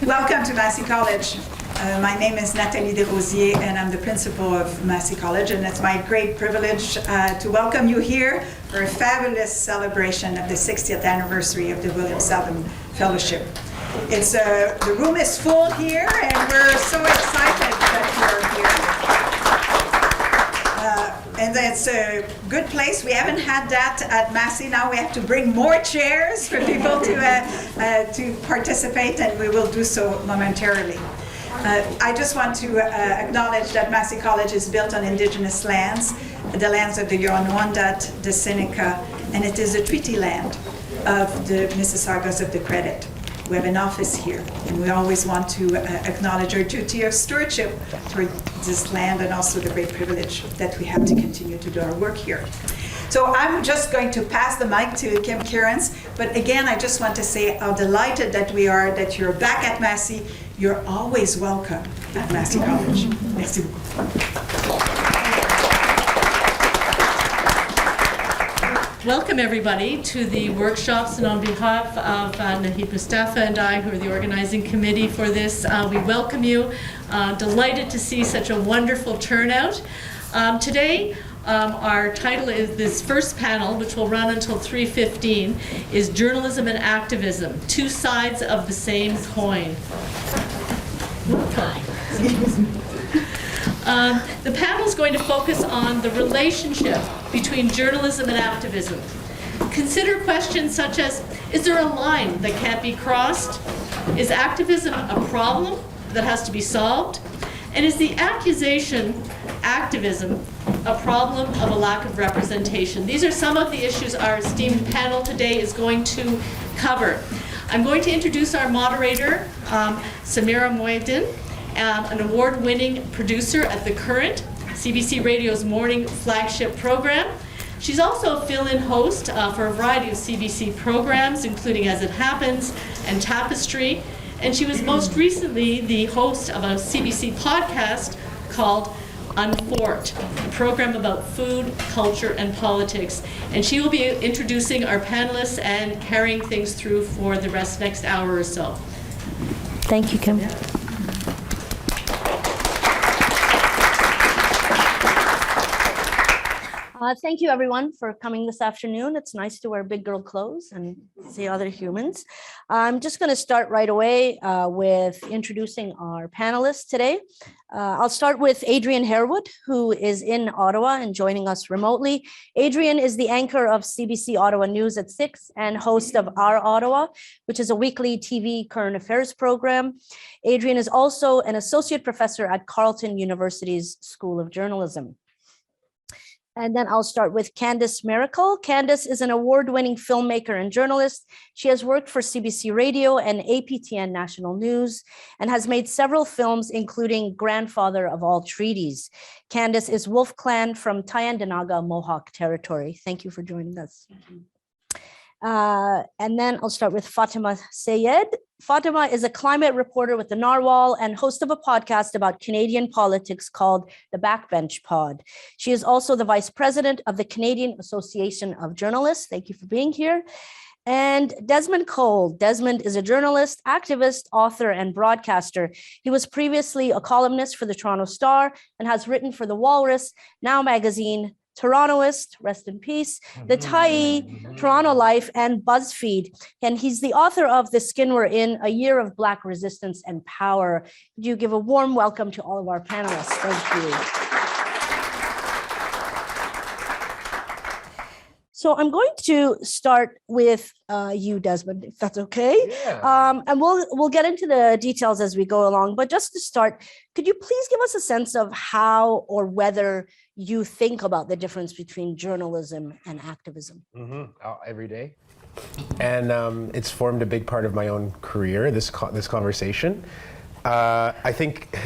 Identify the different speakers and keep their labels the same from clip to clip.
Speaker 1: Welcome to Massey College. My name is Nathalie Desrosiers and I'm the principal of Massey College, and it's my great privilege to welcome you here for a fabulous celebration of the 60th anniversary of the William Southam Fellowship. The room is full here and we're so excited that you're here. And it's a good place. We haven't had that at Massey. Now we have to bring more chairs for people to participate, and we will do so momentarily. I just want to acknowledge that Massey College is built on Indigenous lands, the lands of the Huron-Wendat, the Seneca, and it is a treaty land of the Mississaugas of the Credit. We have an office here, and we always want to acknowledge our duty of stewardship toward this land and also the great privilege that we have to continue to do our work here. So I'm just going to pass the mic to Kim Kierans, but again, I just want to say how delighted that we are that you're back at Massey. You're always welcome at Massey College. Merci beaucoup.
Speaker 2: Welcome everybody to the workshops, and on behalf of Nahid Mustafa and I, who are the organizing committee for this, we welcome you. Delighted to see such a wonderful turnout. Today, our title is this first panel, which will run until 3:15, is Journalism and Activism, Two Sides of the Same Coin. The panel is going to focus on the relationship between journalism and activism. Consider questions such as, is there a line that can't be crossed? Is activism a problem that has to be solved? And is the accusation, activism, a problem of a lack of representation? These are some of the issues our esteemed panel today is going to cover. I'm going to introduce our moderator, Samira Mohyeddin, an award-winning producer at The Current, CBC Radio's morning flagship program. She's also a fill-in host for a variety of CBC programs, including As It Happens and Tapestry. And she was most recently the host of a CBC podcast called Unfort, a program about food, culture, and politics. And she will be introducing our panelists and carrying things through for the next hour or so.
Speaker 3: Thank you, Kim.
Speaker 2: Yeah.
Speaker 3: Thank you, everyone, for coming this afternoon. It's nice to wear big girl clothes and see other humans. I'm just going to start right away with introducing our panelists today. I'll start with Adrian Harewood, who is in Ottawa and joining us remotely. Adrian is the anchor of CBC Ottawa News at 6 and host of Our Ottawa, which is a weekly TV current affairs program. Adrian is also an associate professor at Carleton University's School of Journalism. And then I'll start with Candace Maracle. Candace is an award-winning filmmaker and journalist. She has worked for CBC Radio and APTN National News and has made several films, including Grandfather of All Treaties. Candace is Wolf Clan from Tyendinaga Mohawk territory. Thank you for joining us. And then I'll start with Fatima Syed. Fatima is a climate reporter with the Narwhal and host of a podcast about Canadian politics called The Backbench Pod. She is also the vice president of the Canadian Association of Journalists. Thank you for being here. And Desmond Cole. Desmond is a journalist, activist, author, and broadcaster. He was previously a columnist for the Toronto Star and has written for the Walrus, Now Magazine, Torontoist, rest in peace, the Tyee, Toronto Life, and BuzzFeed. And he's the author of The Skin We're In, A Year of Black Resistance and Power. Could you give a warm welcome to all of our panelists? Thank you. So I'm going to start with you, Desmond, if that's okay.
Speaker 4: Yeah.
Speaker 3: And we'll get into the details as we go along. But just to start, could you please give us a sense of how or whether you think about the difference between journalism and activism?
Speaker 4: Every day. And it's formed a big part of my own career, this conversation. I think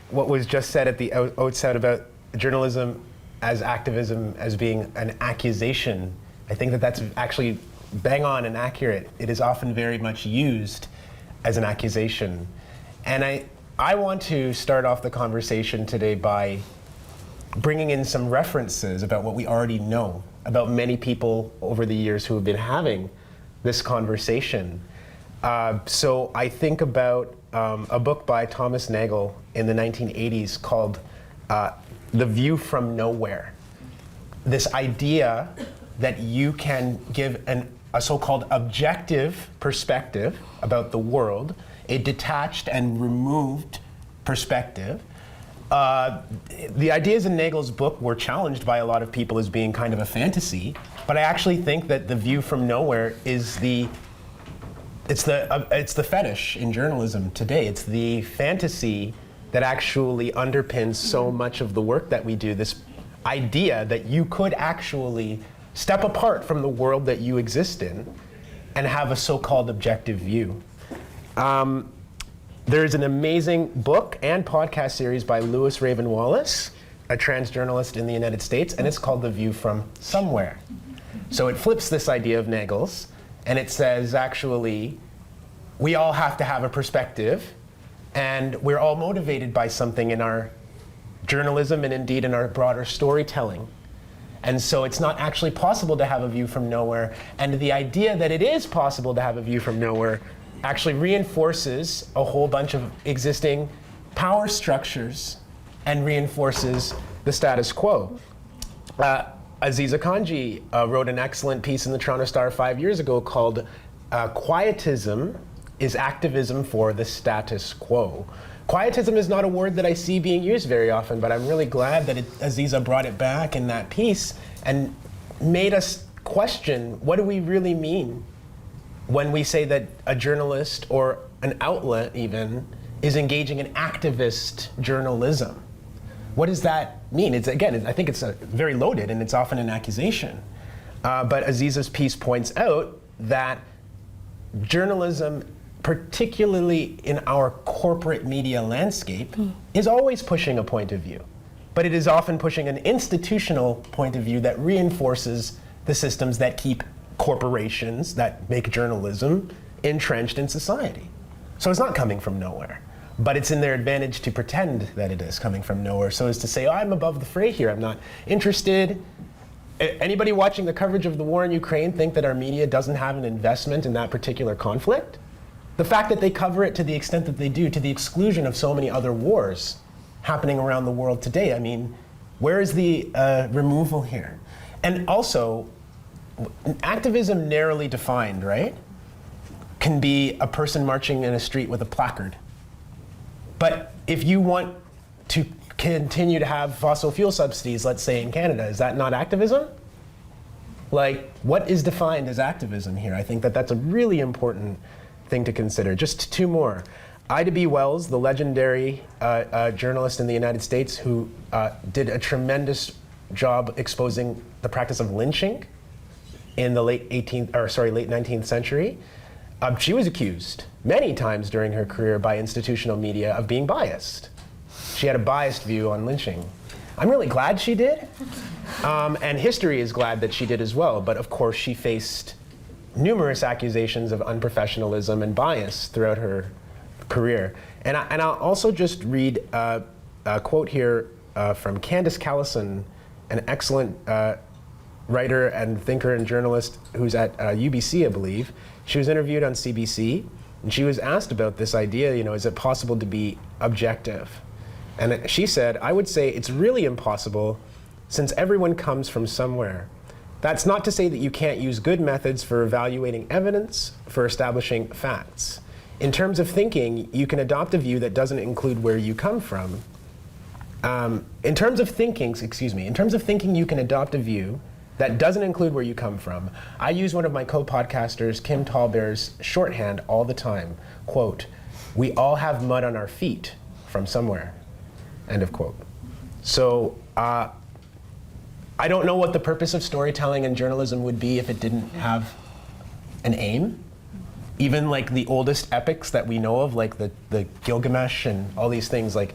Speaker 4: what was just said at the outset about journalism as activism as being an accusation, I think that that's actually bang on and accurate. It is often very much used as an accusation. And I want to start off the conversation today by bringing in some references about what we already know about many people over the years who have been having this conversation. So I think about a book by Thomas Nagel in the 1980s called The View from Nowhere. This idea that you can give a so-called objective perspective about the world, a detached and removed perspective. The ideas in Nagel's book were challenged by a lot of people as being kind of a fantasy, but I actually think that the view from nowhere is it's the fetish in journalism today. It's the fantasy that actually underpins so much of the work that we do. This idea that you could actually step apart from the world that you exist in and have a so-called objective view. There's an amazing book and podcast series by Louis Raven Wallace, a trans journalist in the United States, and it's called The View from Somewhere. So it flips this idea of Nagel's, and it says, actually, we all have to have a perspective, and we're all motivated by something in our journalism and indeed in our broader storytelling. And so it's not actually possible to have a view from nowhere, and the idea that it is possible to have a view from nowhere actually reinforces a whole bunch of existing power structures and reinforces the status quo. Aziza Kanji wrote an excellent piece in the Toronto Star 5 years ago called Quietism is Activism for the Status Quo. Quietism is not a word that I see being used very often, but I'm really glad that Aziza brought it back in that piece and made us question, what do we really mean when we say that a journalist or an outlet even is engaging in activist journalism? What does that mean? It's, again, I think it's very loaded and it's often an accusation. But Aziza's piece points out that journalism, particularly in our corporate media landscape, is always pushing a point of view. But it is often pushing an institutional point of view that reinforces the systems that keep corporations that make journalism entrenched in society. So it's not coming from nowhere, but it's in their advantage to pretend that it is coming from nowhere, so as to say, oh, I'm above the fray here, I'm not interested. Anybody watching the coverage of the war in Ukraine think that our media doesn't have an investment in that particular conflict? The fact that they cover it to the extent that they do, to the exclusion of so many other wars happening around the world today, I mean, where is the removal here? And also, activism narrowly defined, right, can be a person marching in a street with a placard. But if you want to continue to have fossil fuel subsidies, let's say in Canada, is that not activism? Like, what is defined as activism here? I think that that's a really important thing to consider. Just two more. Ida B. Wells, the legendary journalist in the United States who did a tremendous job exposing the practice of lynching in the late 19th century. She was accused many times during her career by institutional media of being biased. She had a biased view on lynching. I'm really glad she did, and history is glad that she did as well, but of course she faced numerous accusations of unprofessionalism and bias throughout her career. And I'll also just read a quote here from Candace Callison, an excellent writer and thinker and journalist who's at UBC, I believe. She was interviewed on CBC, and she was asked about this idea, you know, is it possible to be objective? And she said, I would say it's really impossible since everyone comes from somewhere. That's not to say that you can't use good methods for evaluating evidence, for establishing facts. In terms of thinking, you can adopt a view that doesn't include where you come from. In terms of thinking, you can adopt a view that doesn't include where you come from. I use one of my co-podcasters, Kim Tallbear's shorthand all the time. Quote, we all have mud on our feet from somewhere. End of quote. So I don't know what the purpose of storytelling and journalism would be if it didn't have an aim. Even like the oldest epics that we know of, like the Gilgamesh and all these things, like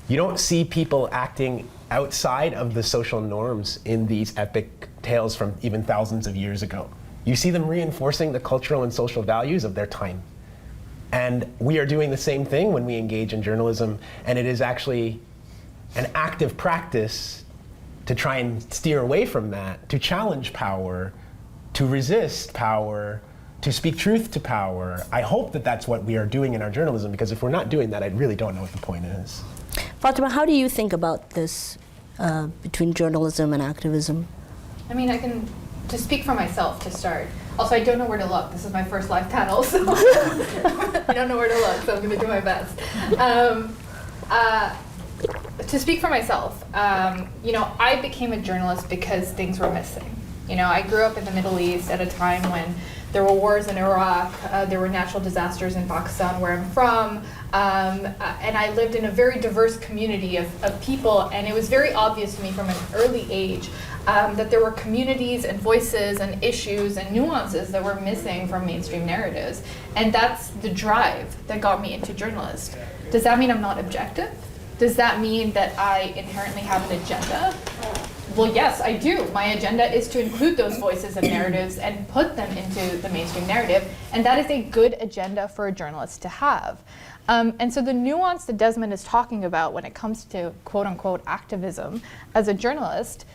Speaker 4: you don't see people acting outside of the social norms in these epic tales from even thousands of years ago. You see them reinforcing the cultural and social values of their time. And we are doing the same thing when we engage in journalism, and it is actually an active practice to try and steer away from that, to challenge power, to resist power, to speak truth to power. I hope that that's what we are doing in our journalism, because if we're not doing that, I really don't know what the point is.
Speaker 3: Fatima, how do you think about this between journalism and activism?
Speaker 5: I mean, to speak for myself to start. Also, I don't know where to look. This is my first live panel, so I don't know where to look, so I'm going to do my best. To speak for myself, I became a journalist because things were missing. I grew up in the Middle East at a time when there were wars in Iraq, there were natural disasters in Pakistan, where I'm from, and I lived in a very diverse community of people, and it was very obvious to me from an early age that there were communities and voices and issues and nuances that were missing from mainstream narratives, and that's the drive that got me into journalism. Does that mean I'm not objective? Does that mean that I inherently have an agenda? Well, yes, I do. My agenda is to include those voices and narratives and put them into the mainstream narrative, and that is a good agenda for a journalist to have. And so the nuance that Desmond is talking about when it comes to quote-unquote activism as a journalist,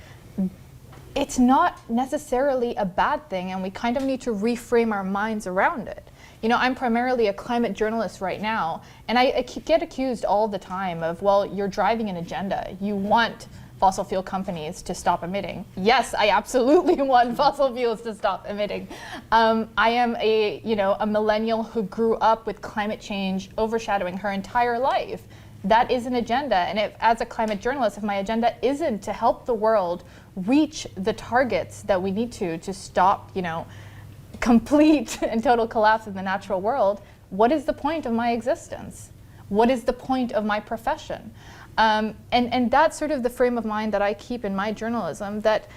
Speaker 5: it's not necessarily a bad thing, and we kind of need to reframe our minds around it. I'm primarily a climate journalist right now, and I get accused all the time of, well, you're driving an agenda. You want fossil fuel companies to stop emitting. Yes, I absolutely want fossil fuels to stop emitting. I am a millennial who grew up with climate change overshadowing her entire life. That is an agenda, and as a climate journalist, if my agenda isn't to help the world reach the targets that we need to stop, complete and total collapse of the natural world, what is the point of my existence? What is the point of my profession? And that's sort of the frame of mind that I keep in my journalism, that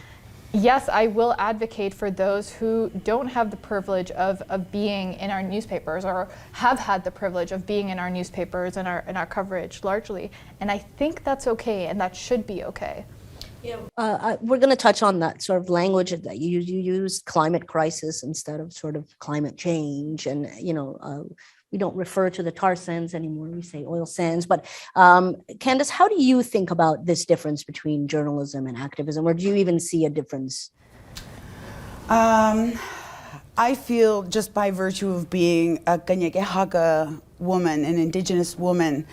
Speaker 5: yes, I will advocate for those who don't have the privilege of being in our newspapers, or have had the privilege of being in our newspapers and our coverage largely. And I think that's okay, and that should be okay.
Speaker 3: Yeah, we're going to touch on that sort of language that you use, climate crisis instead of sort of climate change. And, we don't refer to the tar sands anymore, we say oil sands. But Candace, how do you think about this difference between journalism and activism, or do you even see a difference?
Speaker 6: I feel, just by virtue of being a Kanyakehaka woman, an Indigenous woman,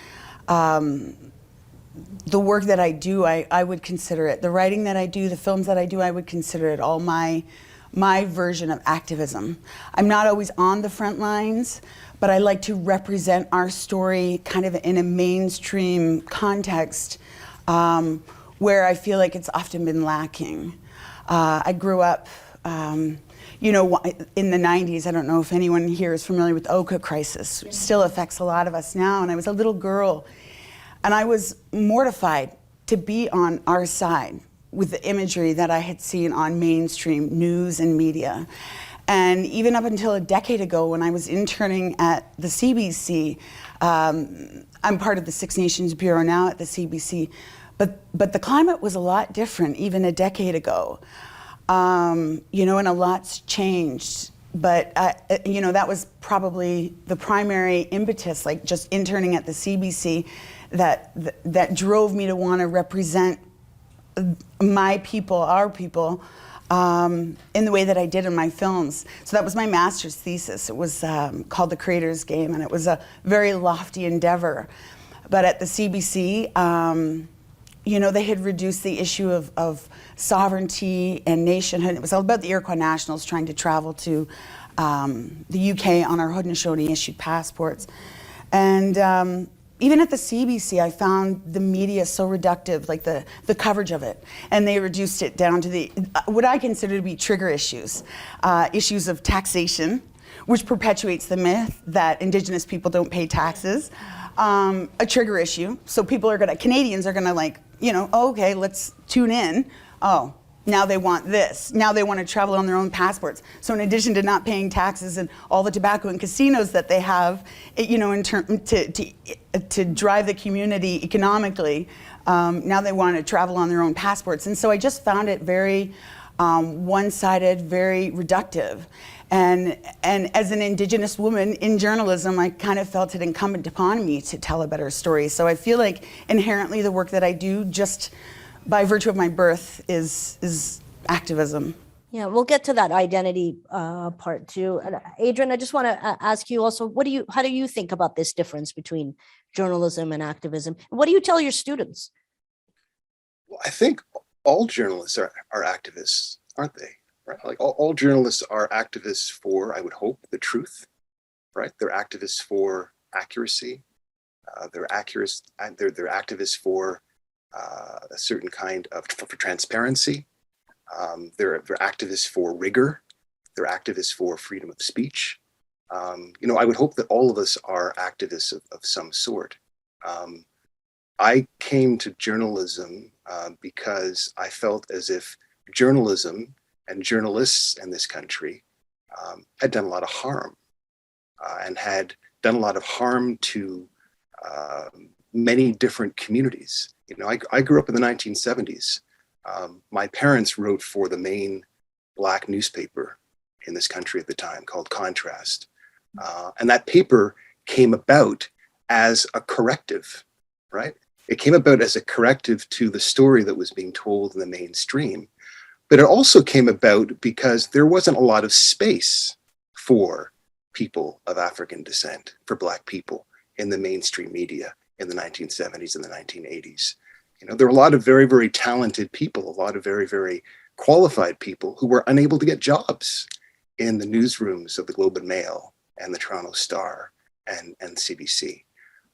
Speaker 6: the work that I do, I would consider it. The writing that I do, the films that I do, I would consider it all my version of activism. I'm not always on the front lines, but I like to represent our story kind of in a mainstream context where I feel like it's often been lacking. I grew up, in the 90s. I don't know if anyone here is familiar with the Oka crisis, which still affects a lot of us now. And I was a little girl, and I was mortified to be on our side with the imagery that I had seen on mainstream news and media. And even up until a decade ago, when I was interning at the CBC, I'm part of the Six Nations Bureau now at the CBC, but the climate was a lot different even a decade ago, and a lot's changed. But that was probably the primary impetus, like just interning at the CBC, that drove me to want to represent my people, our people, in the way that I did in my films. So that was my master's thesis. It was called The Creator's Game, and it was a very lofty endeavor. But at the CBC, they had reduced the issue of sovereignty and nationhood. It was all about the Iroquois Nationals trying to travel to the UK on our Haudenosaunee-issued passports. And even at the CBC, I found the media so reductive, like the coverage of it. And they reduced it down to what I consider to be trigger issues. Issues of taxation, which perpetuates the myth that Indigenous people don't pay taxes. A trigger issue, so Canadians are gonna okay, let's tune in. Oh, now they want this. Now they want to travel on their own passports. So in addition to not paying taxes and all the tobacco and casinos that they have, to drive the community economically, now they want to travel on their own passports. And so I just found it very one-sided, very reductive. And as an Indigenous woman in journalism, I kind of felt it incumbent upon me to tell a better story. So I feel like inherently the work that I do, just by virtue of my birth, is activism.
Speaker 3: Yeah, we'll get to that identity part too. And Adrian, I just want to ask you also, how do you think about this difference between journalism and activism? What do you tell your students?
Speaker 7: Well, I think all journalists are activists, aren't they? Right? Like all journalists are activists for, I would hope, the truth, right? They're activists for accuracy. They're activists for a certain kind of for transparency. They're activists for rigor. They're activists for freedom of speech. I would hope that all of us are activists of some sort. I came to journalism because I felt as if journalism and journalists in this country had done a lot of harm and had done a lot of harm to many different communities. I grew up in the 1970s. My parents wrote for the main Black newspaper in this country at the time called Contrast. And that paper came about as a corrective, right? It came about as a corrective to the story that was being told in the mainstream. But it also came about because there wasn't a lot of space for people of African descent, for Black people in the mainstream media in the 1970s and the 1980s. There were a lot of very, very talented people, a lot of very, very qualified people who were unable to get jobs in the newsrooms of the Globe and Mail and the Toronto Star and CBC,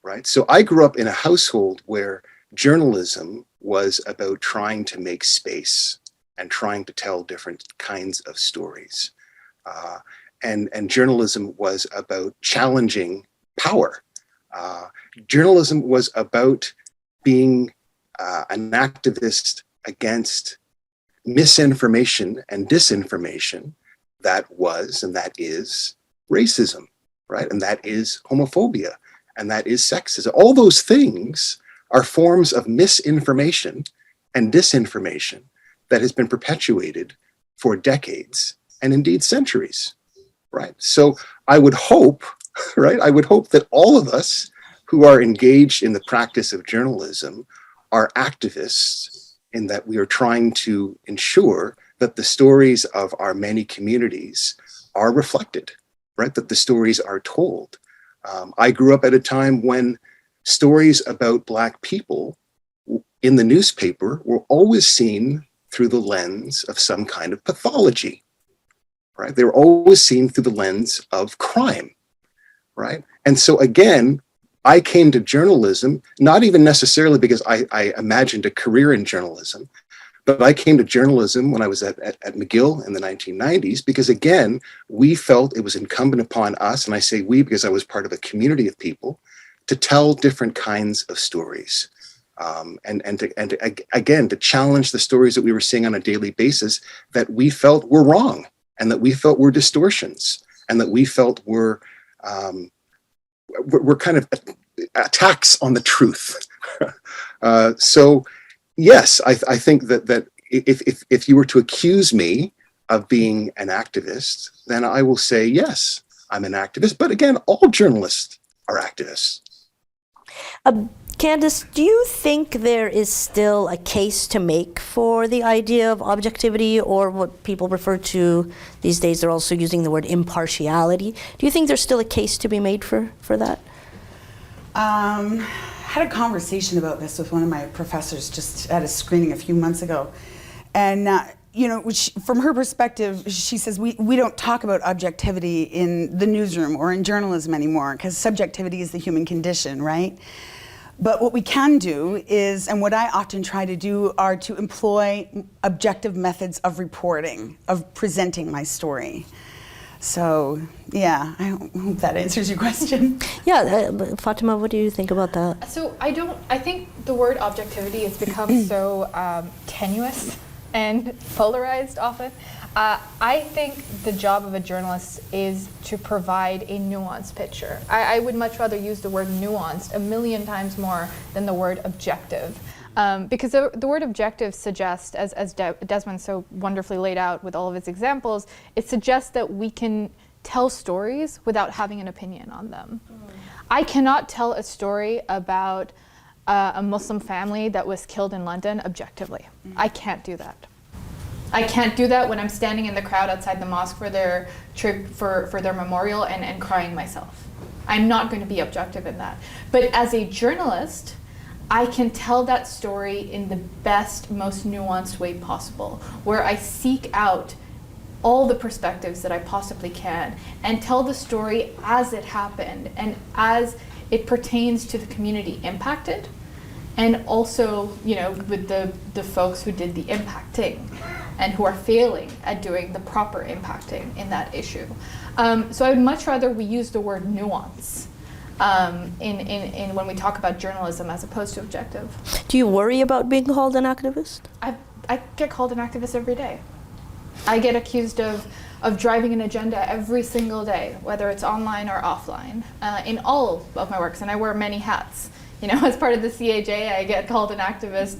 Speaker 7: right? So I grew up in a household where journalism was about trying to make space and trying to tell different kinds of stories. And journalism was about challenging power. Journalism was about being an activist against misinformation and disinformation that was and that is racism, right? And that is homophobia, and that is sexism. All those things are forms of misinformation and disinformation that has been perpetuated for decades and indeed centuries, right? So I would hope, right? I would hope that all of us who are engaged in the practice of journalism are activists in that we are trying to ensure that the stories of our many communities are reflected, right? That the stories are told. I grew up at a time when stories about Black people in the newspaper were always seen through the lens of some kind of pathology, right? They were always seen through the lens of crime, right? And so again, I came to journalism, not even necessarily because I imagined a career in journalism, but I came to journalism when I was at McGill in the 1990s, because again, we felt it was incumbent upon us, and I say we because I was part of a community of people, to tell different kinds of stories. And to challenge the stories that we were seeing on a daily basis that we felt were wrong, and that we felt were distortions, and that we felt were kind of attacks on the truth. So yes, I think that if you were to accuse me of being an activist, then I will say, yes, I'm an activist. But again, all journalists are activists.
Speaker 3: Candace, do you think there is still a case to make for the idea of objectivity, or what people refer to these days, they're also using the word impartiality? Do you think there's still a case to be made for that?
Speaker 6: I had a conversation about this with one of my professors just at a screening a few months ago. And, from her perspective, she says, we don't talk about objectivity in the newsroom or in journalism anymore, because subjectivity is the human condition, right? But what we can do is, and what I often try to do, are to employ objective methods of reporting, of presenting my story. So, yeah, I hope that answers your question.
Speaker 3: Yeah, Fatima, what do you think about that?
Speaker 5: So I think the word objectivity has become so tenuous and polarized often. I think the job of a journalist is to provide a nuanced picture. I would much rather use the word nuanced 1,000,000 times more than the word objective. Because the word objective suggests, as Desmond so wonderfully laid out with all of his examples, it suggests that we can tell stories without having an opinion on them. I cannot tell a story about a Muslim family that was killed in London objectively. I can't do that. I can't do that when I'm standing in the crowd outside the mosque for their for their memorial and crying myself. I'm not going to be objective in that. But as a journalist, I can tell that story in the best, most nuanced way possible, where I seek out all the perspectives that I possibly can and tell the story as it happened and as it pertains to the community impacted, and also, you know, with the folks who did the impacting and who are failing at doing the proper impacting in that issue. So I would much rather we use the word nuance in when we talk about journalism as opposed to objective.
Speaker 3: Do you worry about being called an activist?
Speaker 5: I get called an activist every day. I get accused of driving an agenda every single day, whether it's online or offline, in all of my works, and I wear many hats. You know, as part of the CAJ, I get called an activist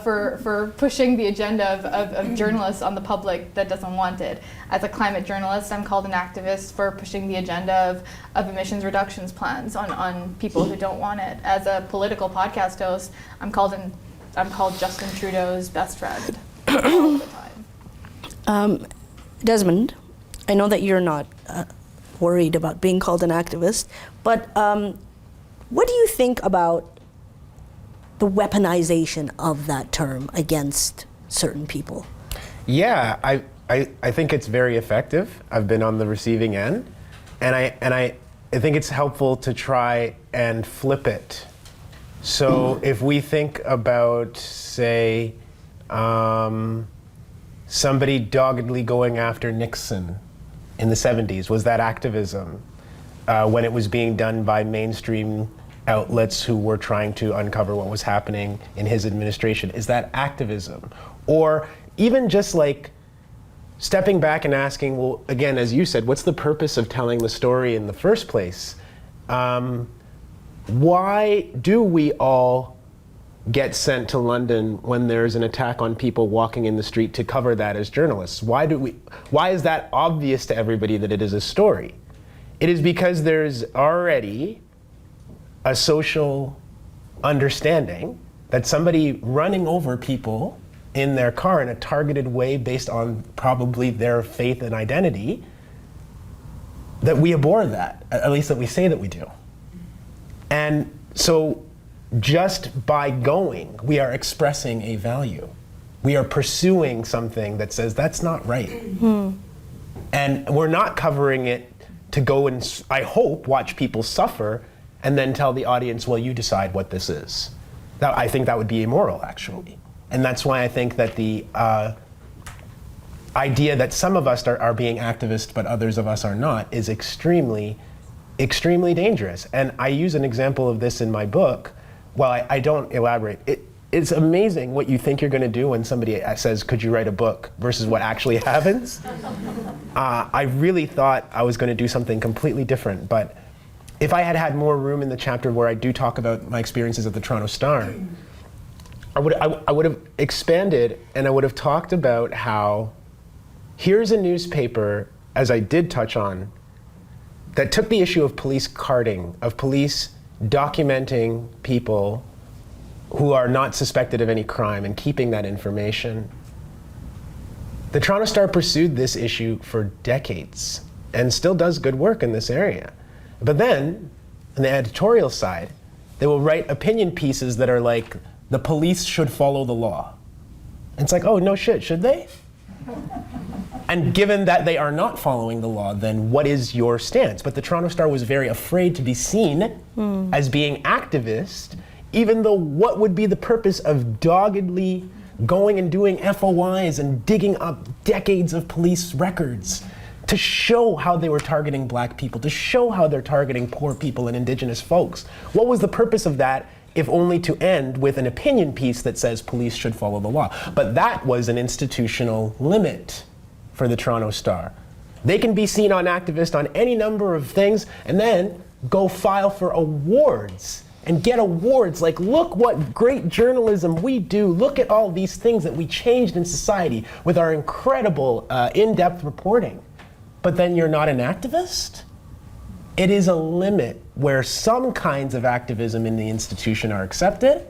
Speaker 5: for pushing the agenda of journalists on the public that doesn't want it. As a climate journalist, I'm called an activist for pushing the agenda of emissions reductions plans on people who don't want it. As a political podcast host, I'm called Justin Trudeau's best friend all the time.
Speaker 3: Desmond, I know that you're not worried about being called an activist, but what do you think about the weaponization of that term against certain people?
Speaker 4: Yeah, I think it's very effective. I've been on the receiving end, and I think it's helpful to try and flip it. So if we think about, say, somebody doggedly going after Nixon in the 70s, was that activism? When it was being done by mainstream outlets who were trying to uncover what was happening in his administration, is that activism? Or even just like stepping back and asking, well, again, as you said, what's the purpose of telling the story in the first place? Why do we all get sent to London when there's an attack on people walking in the street to cover that as journalists? Why is that obvious to everybody that it is a story? It is because there's already a social understanding that somebody running over people in their car in a targeted way based on probably their faith and identity, that we abhor that, at least that we say that we do. And so just by going, we are expressing a value. We are pursuing something that says that's not right. And we're not covering it to go and, I hope, watch people suffer and then tell the audience, well, you decide what this is. I think that would be immoral, actually. And that's why I think that the idea that some of us are being activists but others of us are not is extremely, extremely dangerous. And I use an example of this in my book. Well, I don't elaborate. It's amazing what you think you're going to do when somebody says, could you write a book, versus what actually happens. I really thought I was going to do something completely different, but if I had had more room in the chapter where I do talk about my experiences at the Toronto Star, I would have expanded and I would have talked about how here's a newspaper, as I did touch on, that took the issue of police carding, of police documenting people who are not suspected of any crime and keeping that information. The Toronto Star pursued this issue for decades and still does good work in this area. But then, on the editorial side, they will write opinion pieces that are like, the police should follow the law. And it's like, oh, no shit, should they? And given that they are not following the law, then what is your stance? But the Toronto Star was very afraid to be seen as being activist, even though what would be the purpose of doggedly going and doing FOIs and digging up decades of police records to show how they were targeting black people, to show how they're targeting poor people and indigenous folks? What was the purpose of that, if only to end with an opinion piece that says police should follow the law? But that was an institutional limit for the Toronto Star. They can be seen on activist on any number of things and then go file for awards and get awards like, look what great journalism we do. Look at all these things that we changed in society with our incredible in-depth reporting. But then you're not an activist? It is a limit where some kinds of activism in the institution are accepted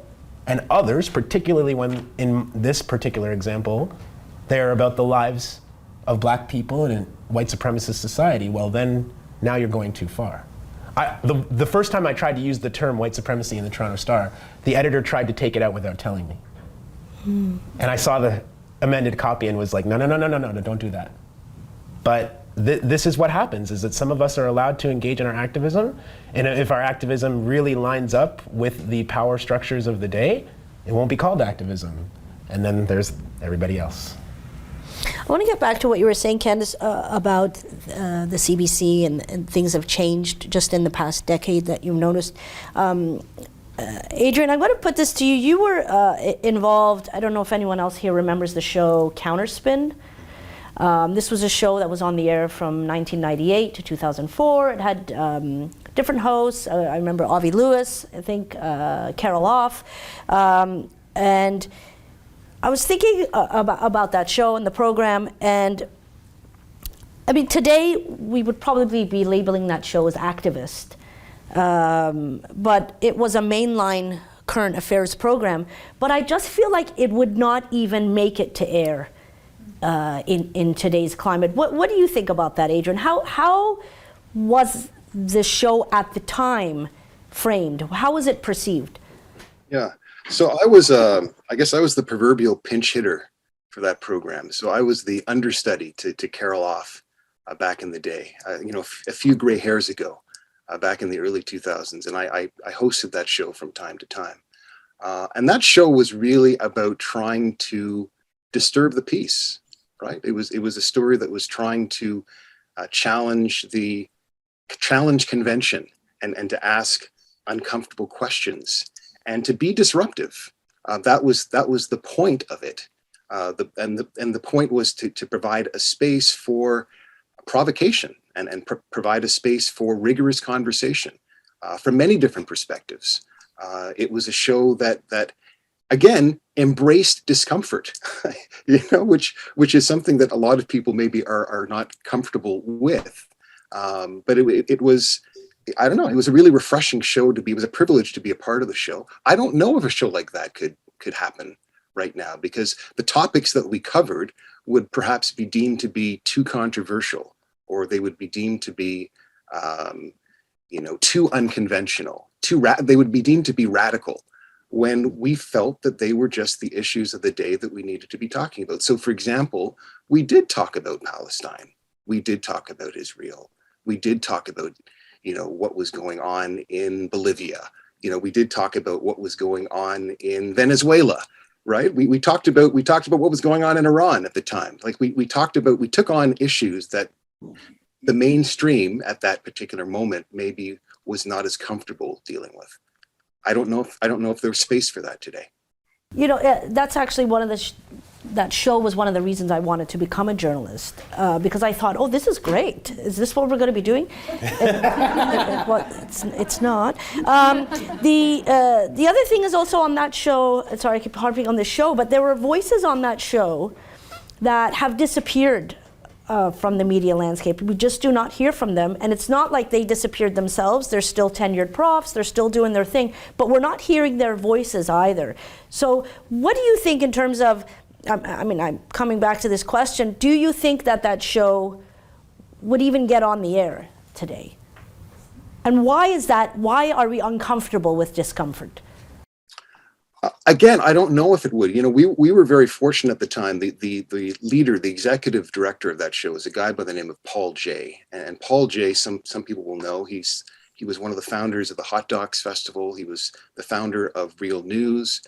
Speaker 4: and others, particularly when in this particular example, they're about the lives of black people in a white supremacist society, well then, now you're going too far. The first time I tried to use the term white supremacy in the Toronto Star, the editor tried to take it out without telling me. And I saw the amended copy and was like, no, don't do that. But this is what happens, is that some of us are allowed to engage in our activism, and if our activism really lines up with the power structures of the day, it won't be called activism. And then there's everybody else.
Speaker 3: I want to get back to what you were saying, Candace, about the CBC and things have changed just in the past decade that you've noticed. Adrian, I'm going to put this to you. You were involved, I don't know if anyone else here remembers the show Counterspin. This was a show that was on the air from 1998 to 2004. It had different hosts. I remember Avi Lewis, I think Carol Off. And I was thinking about that show and the program, and I mean, today we would probably be labeling that show as activist, but it was a mainline current affairs program. But I just feel like it would not even make it to air in today's climate. What do you think about that, Adrian? How was the show at the time framed? How was it perceived?
Speaker 7: Yeah. So I was, I guess I was the proverbial pinch hitter for that program. So I was the understudy to Carol Off back in the day, a few gray hairs ago, back in the early 2000s. And I hosted that show from time to time. And that show was really about trying to disturb the peace, right? It was a story that was trying to challenge convention and to ask uncomfortable questions and to be disruptive. That was the point of it. The point was to provide a space for provocation and provide a space for rigorous conversation from many different perspectives. It was a show that again embraced discomfort, which is something that a lot of people maybe are not comfortable with. But it was, I don't know, it was a really refreshing show to be. It was a privilege to be a part of the show. I don't know if a show like that could happen right now, because the topics that we covered would perhaps be deemed to be too controversial, or they would be deemed to be, too unconventional, they would be deemed to be radical, when we felt that they were just the issues of the day that we needed to be talking about. So, for example, we did talk about Palestine. We did talk about Israel. We did talk about what was going on in Bolivia. We did talk about what was going on in Venezuela, right? We talked about what was going on in Iran at the time. Like we took on issues that the mainstream at that particular moment maybe was not as comfortable dealing with. I don't know if there's space for that today.
Speaker 3: That's actually one of that show was one of the reasons I wanted to become a journalist, because I thought, oh, this is great. Is this what we're going to be doing? Well, it's not. The other thing is also on that show, sorry, I keep harping on this show, but there were voices on that show that have disappeared from the media landscape. We just do not hear from them, and it's not like they disappeared themselves. They're still tenured profs, they're still doing their thing, but we're not hearing their voices either. So what do you think in terms of, I'm coming back to this question, do you think that show would even get on the air today? And why is that? Why are we uncomfortable with discomfort?
Speaker 7: Again, I don't know if it would. We were very fortunate at the time. The leader, the executive director of that show is a guy by the name of Paul Jay. And Paul Jay, some people will know, he was one of the founders of the Hot Docs Festival. He was the founder of Real News.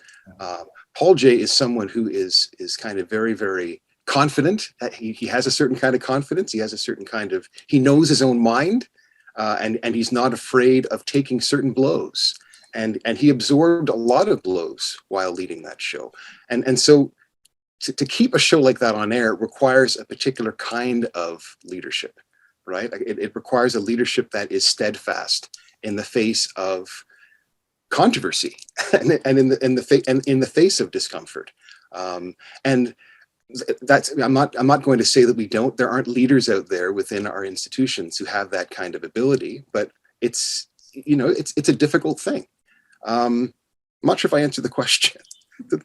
Speaker 7: Paul Jay is someone who is kind of very, very confident. He has a certain kind of confidence. He has a certain kind of, he knows his own mind, and he's not afraid of taking certain blows. And he absorbed a lot of blows while leading that show. And so to keep a show like that on air requires a particular kind of leadership, right? It requires a leadership that is steadfast in the face of controversy and in the face of discomfort. And that's, I'm not going to say that there aren't leaders out there within our institutions who have that kind of ability, but it's a difficult thing. I'm not sure if I answered the question.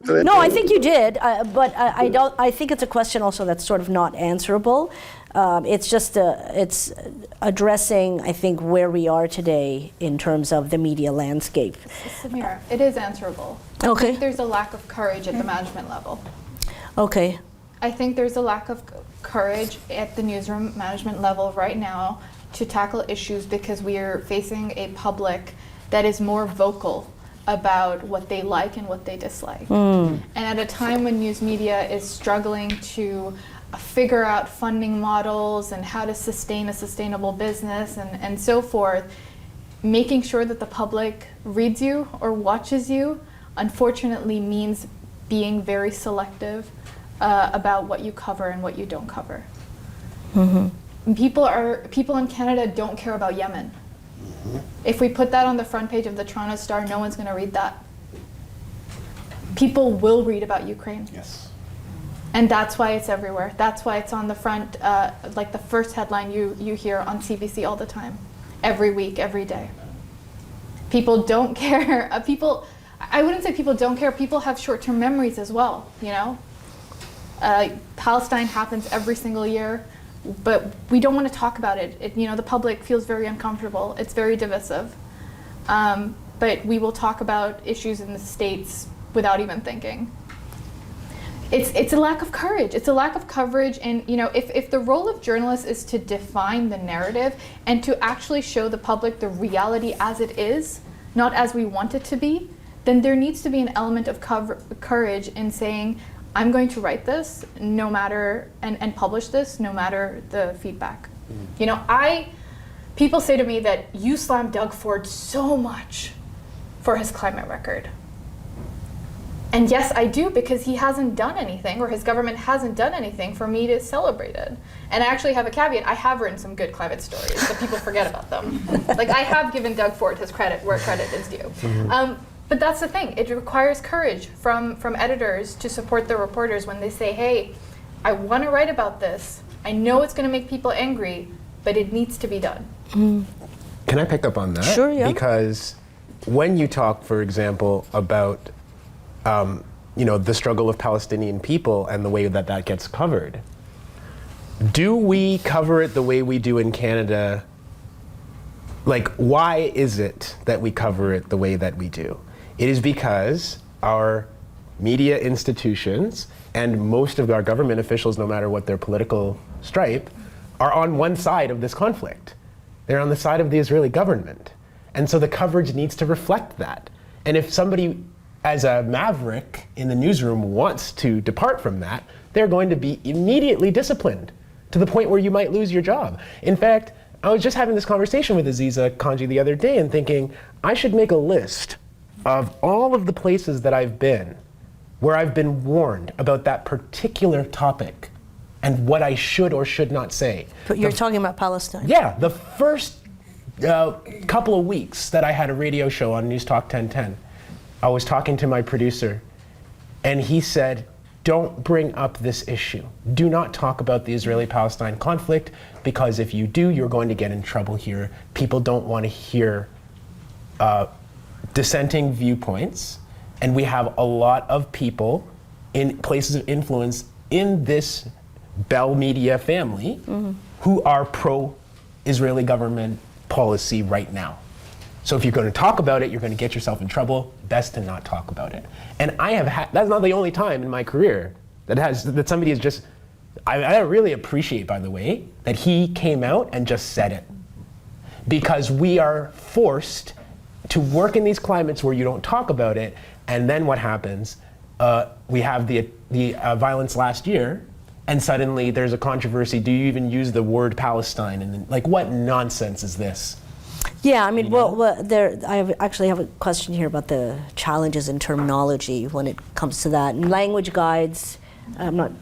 Speaker 3: No, I think you did, but I don't. I think it's a question also that's sort of not answerable. It's just it's addressing, I think, where we are today in terms of the media landscape.
Speaker 5: Samira, it is answerable. I
Speaker 3: Okay.
Speaker 5: think there's a lack of courage at the management level.
Speaker 3: Okay.
Speaker 5: I think there's a lack of courage at the newsroom management level right now to tackle issues because we are facing a public that is more vocal about what they like and what they dislike. And at a time when news media is struggling to figure out funding models and how to sustain a sustainable business and so forth, making sure that the public reads you or watches you, unfortunately, means being very selective about what you cover and what you don't cover. People in Canada don't care about Yemen. If we put that on the front page of the Toronto Star, no one's going to read that. People will read about Ukraine.
Speaker 4: Yes.
Speaker 5: And that's why it's everywhere. That's why it's on the front, like the first headline you hear on CBC all the time, every week, every day. People don't care. I wouldn't say people don't care. People have short-term memories as well, you know? Palestine happens every single year, but we don't want to talk about it. You know, the public feels very uncomfortable. It's very divisive. But we will talk about issues in the States without even thinking. It's a lack of courage. It's a lack of coverage. And, you know, if the role of journalists is to define the narrative and to actually show the public the reality as it is, not as we want it to be, then there needs to be an element of courage in saying, I'm going to write this no matter, and publish this no matter the feedback. You know, people say to me that you slam Doug Ford so much for his climate record. And yes, I do, because he hasn't done anything, or his government hasn't done anything for me to celebrate it. And I actually have a caveat. I have written some good climate stories, but people forget about them. Like, I have given Doug Ford his credit where credit is due. But that's the thing. It requires courage from editors to support their reporters when they say, hey, I want to write about this. I know it's going to make people angry, but it needs to be done.
Speaker 4: Can I pick up on that?
Speaker 3: Sure, yeah.
Speaker 4: Because when you talk, for example, about you know, the struggle of Palestinian people and the way that that gets covered, do we cover it the way we do in Canada? Like, why is it that we cover it the way that we do? It is because our media institutions and most of our government officials, no matter what their political stripe, are on one side of this conflict. They're on the side of the Israeli government. And so the coverage needs to reflect that. And if somebody, as a maverick in the newsroom, wants to depart from that, they're going to be immediately disciplined to the point where you might lose your job. In fact, I was just having this conversation with Aziza Kanji the other day and thinking, I should make a list of all of the places that I've been where I've been warned about that particular topic and what I should or should not say.
Speaker 3: But you're talking about Palestine.
Speaker 4: Yeah, the first couple of weeks that I had a radio show on News Talk 1010, I was talking to my producer, and he said, don't bring up this issue. Do not talk about the Israeli-Palestine conflict, because if you do, you're going to get in trouble here. People don't want to hear dissenting viewpoints, and we have a lot of people in places of influence in this Bell Media family who are pro-Israeli government policy right now. So if you're going to talk about it, you're going to get yourself in trouble. Best to not talk about it. And I have had, that's not the only time in my career that somebody has just, I really appreciate, by the way, that he came out and just said it. Because we are forced to work in these climates where you don't talk about it, and then what happens? We have the violence last year, and suddenly there's a controversy. Do you even use the word Palestine? And then, like, what nonsense is this?
Speaker 3: Yeah, I mean, I actually have a question here about the challenges in terminology when it comes to that. And language guides, I'm not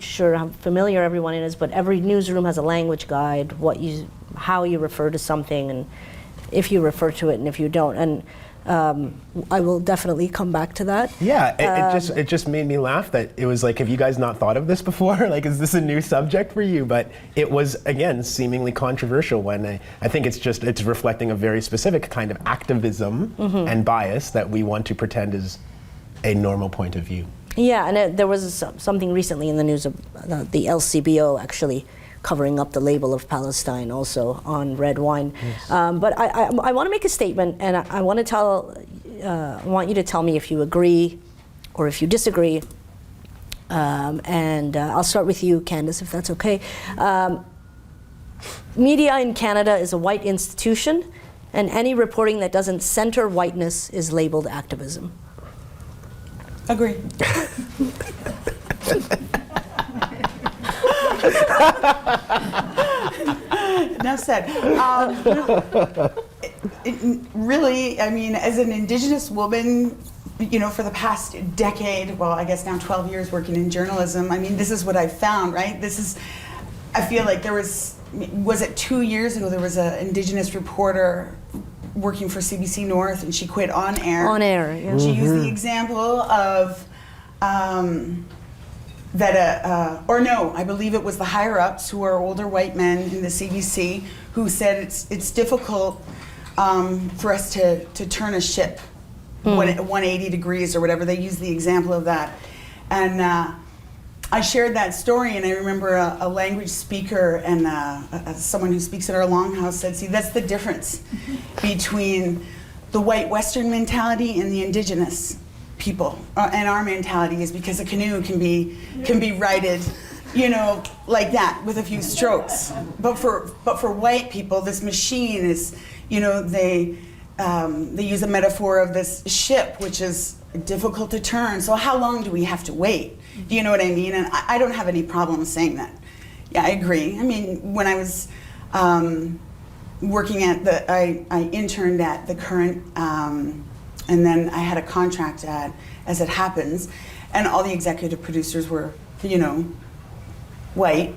Speaker 3: sure how familiar everyone is, but every newsroom has a language guide, how you refer to something, and if you refer to it and if you don't. And I will definitely come back to that.
Speaker 4: Yeah, it just made me laugh that it was like, have you guys not thought of this before? Like, is this a new subject for you? But it was, again, seemingly controversial when I think it's reflecting a very specific kind of activism and bias that we want to pretend is a normal point of view.
Speaker 3: Yeah, and there was something recently in the news of the LCBO actually covering up the label of Palestine also on red wine. Yes. But I want to make a statement, and I want you to tell me if you agree or if you disagree. And I'll start with you, Candace, if that's okay. Media in Canada is a white institution, and any reporting that doesn't center whiteness is labeled activism.
Speaker 6: Agree. Enough said. Really, I mean, as an Indigenous woman, you know, for the past decade, well, I guess now 12 years working in journalism, I mean, this is what I've found, right? I feel like there was it 2 years ago, there was an Indigenous reporter working for CBC North, and she quit on air.
Speaker 3: On air, yeah.
Speaker 6: She used the example of I believe it was the higher-ups who are older white men in the CBC who said it's difficult for us to turn a ship 180 degrees or whatever. They used the example of that. And I shared that story, and I remember a language speaker and someone who speaks at our longhouse said, see, that's the difference between the white Western mentality and the Indigenous people. And our mentality is because a canoe can be righted, you know, like that with a few strokes. But for white people, this machine is, you know, they use a metaphor of this ship, which is difficult to turn. So how long do we have to wait? Do you know what I mean? And I don't have any problem saying that. Yeah, I agree. I mean, when I was working at I interned at the Current, and then I had a contract at As It Happens, and all the executive producers were, you know, white,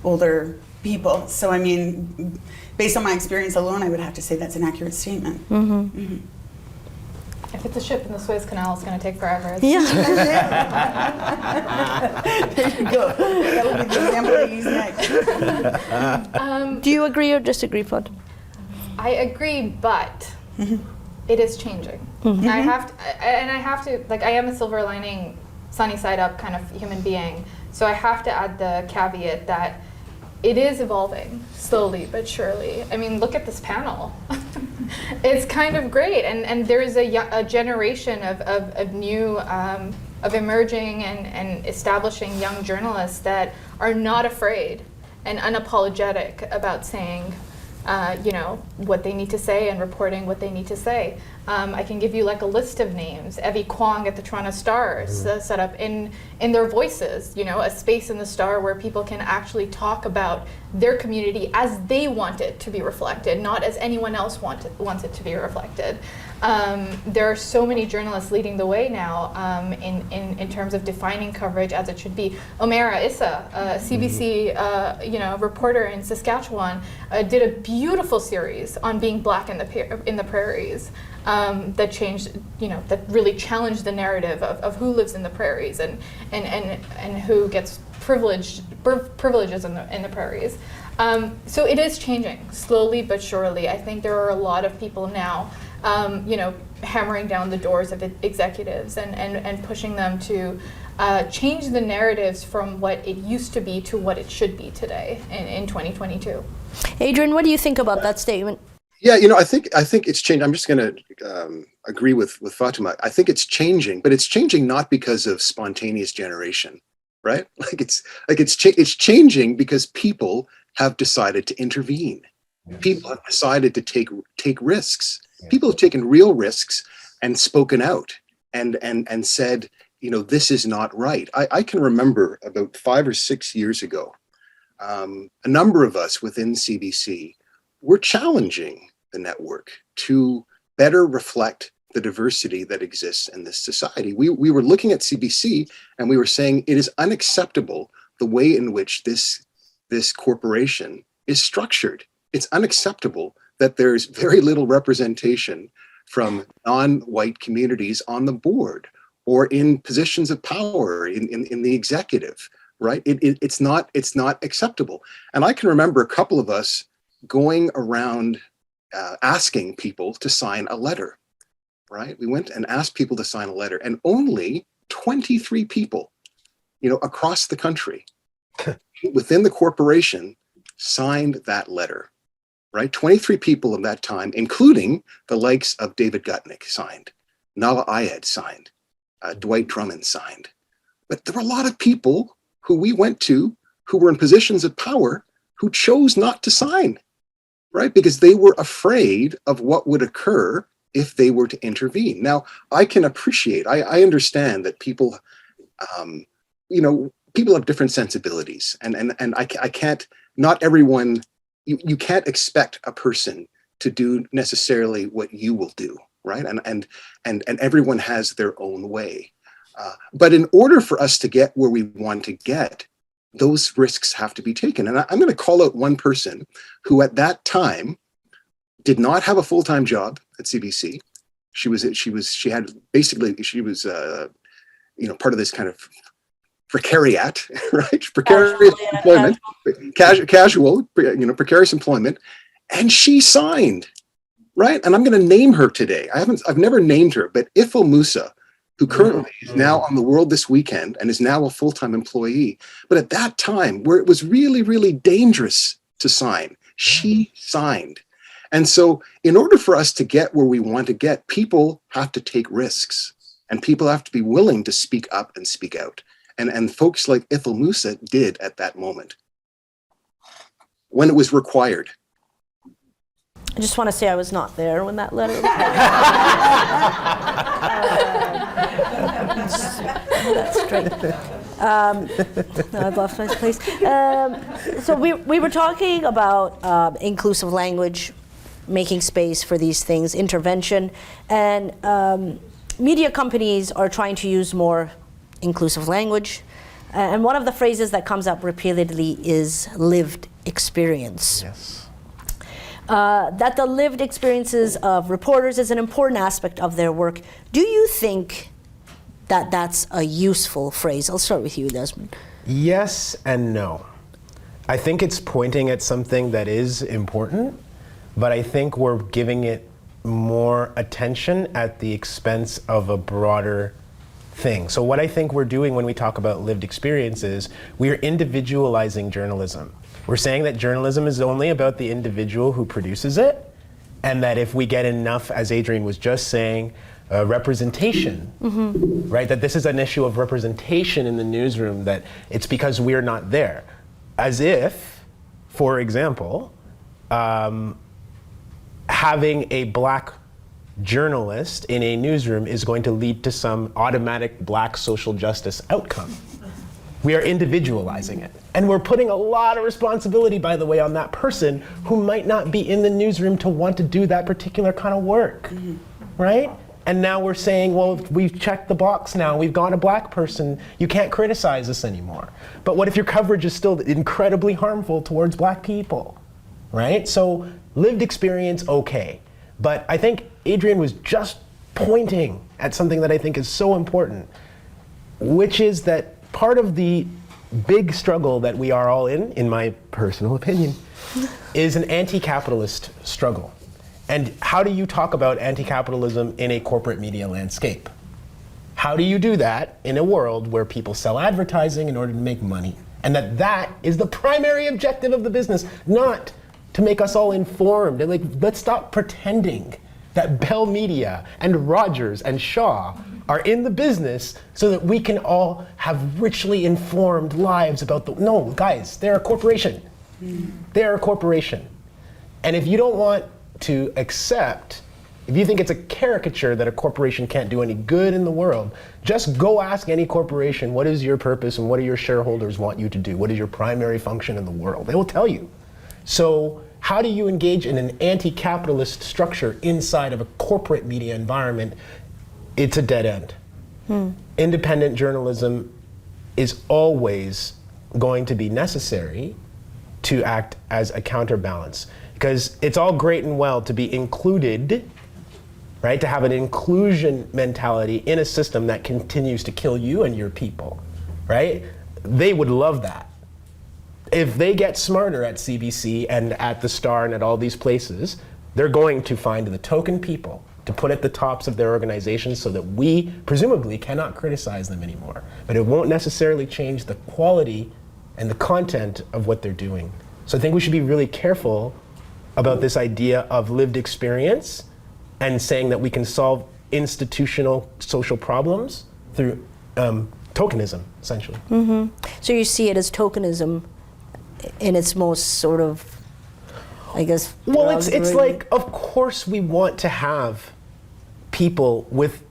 Speaker 6: older people. So I mean, based on my experience alone, I would have to say that's an accurate statement.
Speaker 3: Mm-hmm.
Speaker 6: Mm-hmm.
Speaker 5: If it's a ship in the Suez Canal, it's going to take forever.
Speaker 3: Yeah.
Speaker 6: There you go. That will be the example I use next.
Speaker 3: Do you agree or disagree, Fod?
Speaker 5: I agree, but it is changing.
Speaker 3: Mm-hmm.
Speaker 5: I have to, like, I am a silver lining, sunny side up kind of human being. So I have to add the caveat that it is evolving slowly but surely. I mean, look at this panel. It's kind of great, and there is a generation of new, of emerging and establishing young journalists that are not afraid and unapologetic about saying, you know, what they need to say and reporting what they need to say. I can give you like a list of names. Evie Kwong at the Toronto Star set up in their voices, you know, a space in the Star where people can actually talk about their community as they want it to be reflected, not as anyone else wants it to be reflected. There are so many journalists leading the way now in terms of defining coverage as it should be. Omera Issa, a CBC you know, reporter in Saskatchewan, did a beautiful series on being Black in the prairies. That changed, you know, that really challenged the narrative of who lives in the prairies and who gets privileges in the prairies. So it is changing slowly but surely. I think there are a lot of people now, you know, hammering down the doors of executives and pushing them to change the narratives from what it used to be to what it should be today in 2022.
Speaker 3: Adrian, what do you think about that statement?
Speaker 7: Yeah, you know, I think it's changed. I'm just going to agree with Fatima. I think it's changing, but it's changing not because of spontaneous generation, right? It's changing because people have decided to intervene. Yeah. People have decided to take risks. Yeah. People have taken real risks and spoken out and said, you know, this is not right. I can remember about 5 or 6 years ago, a number of us within CBC were challenging the network to better reflect the diversity that exists in this society. We were looking at CBC and we were saying it is unacceptable the way in which this corporation is structured. It's unacceptable that there's very little representation from non-white communities on the board or in positions of power in the executive, right? It's not acceptable. And I can remember a couple of us going around asking people to sign a letter, right? We went and asked people to sign a letter, and only 23 people, across the country, within the corporation, signed that letter, right? 23 people in that time, including the likes of David Gutnick signed, Nala Ayed signed, Dwight Drummond signed. But there were a lot of people who we went to who were in positions of power who chose not to sign, right? Because they were afraid of what would occur if they were to intervene. Now, I can appreciate, I understand that people, people have different sensibilities, and I can't, not everyone, you can't expect a person to do necessarily what you will do, right? And everyone has their own way. But in order for us to get where we want to get, those risks have to be taken. And I'm going to call out one person who at that time did not have a full-time job at CBC. She was part of this kind of precariat, right? Precarious employment, casual, precarious employment. And she signed, right? And I'm going to name her today. I've never named her, but Ifil Musa, who currently is now on The World This Weekend and is now a full-time employee. But at that time, where it was really, really dangerous to sign, she signed. And so in order for us to get where we want to get, people have to take risks, and people have to be willing to speak up and speak out. And folks like Ifil Musa did at that moment, when it was required.
Speaker 3: I just want to say I was not there when that letter was That's great. No, I've lost my place. So we were talking about inclusive language, making space for these things, intervention, and media companies are trying to use more inclusive language. And one of the phrases that comes up repeatedly is lived experience.
Speaker 4: Yes.
Speaker 3: That the lived experiences of reporters is an important aspect of their work. Do you think that that's a useful phrase? I'll start with you, Desmond.
Speaker 4: Yes and no. I think it's pointing at something that is important, but I think we're giving it more attention at the expense of a broader thing. So what I think we're doing when we talk about lived experiences, we're individualizing journalism. We're saying that journalism is only about the individual who produces it, and that if we get enough, as Adrian was just saying, representation, right? That this is an issue of representation in the newsroom, that it's because we're not there. As if, for example, having a black journalist in a newsroom is going to lead to some automatic black social justice outcome. We are individualizing it. And we're putting a lot of responsibility, by the way, on that person who might not be in the newsroom to want to do that particular kind of work, right? And now we're saying, well, we've checked the box now, we've got a black person, you can't criticize us anymore. But what if your coverage is still incredibly harmful towards black people, right? So lived experience, okay. But I think Adrian was just pointing at something that I think is so important, which is that part of the big struggle that we are all in my personal opinion, is an anti-capitalist struggle. And how do you talk about anti-capitalism in a corporate media landscape? How do you do that in a world where people sell advertising in order to make money? And that is the primary objective of the business, not to make us all informed. And let's stop pretending that Bell Media and Rogers and Shaw are in the business so that we can all have richly informed lives about no, guys, they're a corporation. They're a corporation. And if you don't want to accept, if you think it's a caricature that a corporation can't do any good in the world, just go ask any corporation, what is your purpose and what do your shareholders want you to do? What is your primary function in the world? They will tell you. So how do you engage in an anti-capitalist structure inside of a corporate media environment? It's a dead end. Independent journalism is always going to be necessary to act as a counterbalance. Because it's all great and well to be included, right? To have an inclusion mentality in a system that continues to kill you and your people, right? They would love that. If they get smarter at CBC and at the Star and at all these places, they're going to find the token people to put at the tops of their organizations so that we presumably cannot criticize them anymore. But it won't necessarily change the quality and the content of what they're doing. So I think we should be really careful about this idea of lived experience and saying that we can solve institutional social problems through tokenism, essentially.
Speaker 3: So you see it as tokenism in its most sort of, I guess.
Speaker 4: Well, it's like, of course we want to have people with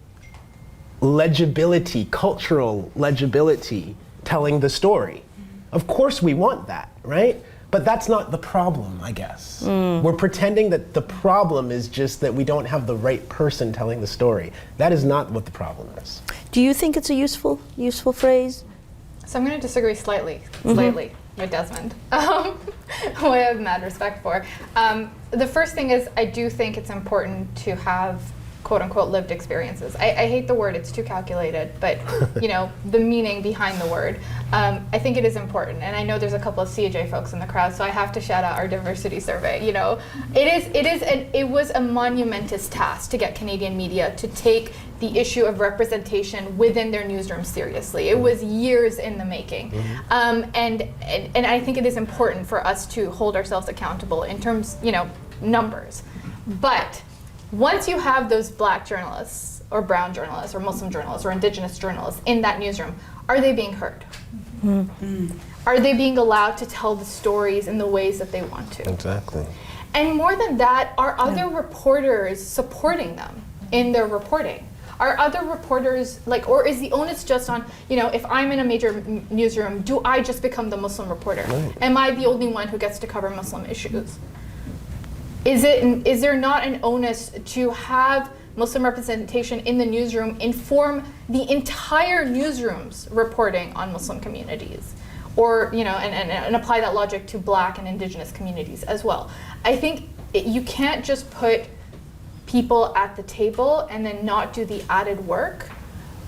Speaker 4: legibility, cultural legibility, telling the story. Of course we want that, right? But that's not the problem, I guess. We're pretending that the problem is just that we don't have the right person telling the story. That is not what the problem is.
Speaker 3: Do you think it's a useful phrase?
Speaker 5: So I'm going to disagree slightly with Desmond, who I have mad respect for. The first thing is I do think it's important to have quote unquote lived experiences. I hate the word, it's too calculated, but you know, the meaning behind the word. I think it is important, and I know there's a couple of CJ folks in the crowd, so I have to shout out our diversity survey. You know, it was a monumentous task to get Canadian media to take the issue of representation within their newsroom seriously. It was years in the making. And I think it is important for us to hold ourselves accountable in terms, you know, numbers. But once you have those Black journalists or brown journalists or Muslim journalists or Indigenous journalists in that newsroom, are they being heard? Are they being allowed to tell the stories in the ways that they want to?
Speaker 4: Exactly.
Speaker 5: And more than that, are other reporters supporting them in their reporting? Are other reporters, like, or is the onus just on, you know, if I'm in a major newsroom, do I just become the Muslim reporter?
Speaker 4: Right.
Speaker 5: Am I the only one who gets to cover Muslim issues? Is there not an onus to have Muslim representation in the newsroom inform the entire newsroom's reporting on Muslim communities? Or, you know, and apply that logic to Black and Indigenous communities as well. I think you can't just put people at the table and then not do the added work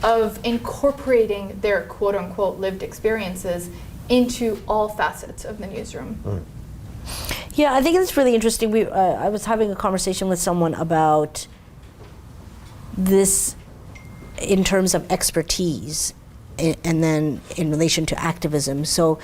Speaker 5: of incorporating their quote unquote lived experiences into all facets of the newsroom.
Speaker 3: Yeah, I think it's really interesting. I was having a conversation with someone about this in terms of expertise and then in relation to activism. So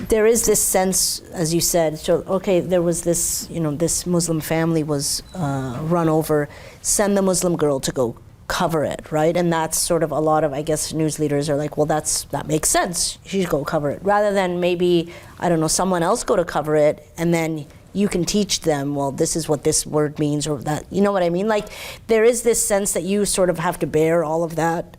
Speaker 3: there is this sense, as you said, so okay, there was this, you know, this Muslim family was run over, send the Muslim girl to go cover it, right? And that's sort of a lot of, I guess, news leaders are like, well, that makes sense. She should go cover it. Rather than maybe, I don't know, someone else go to cover it and then you can teach them, well, this is what this word means or that, you know what I mean? Like, there is this sense that you sort of have to bear all of that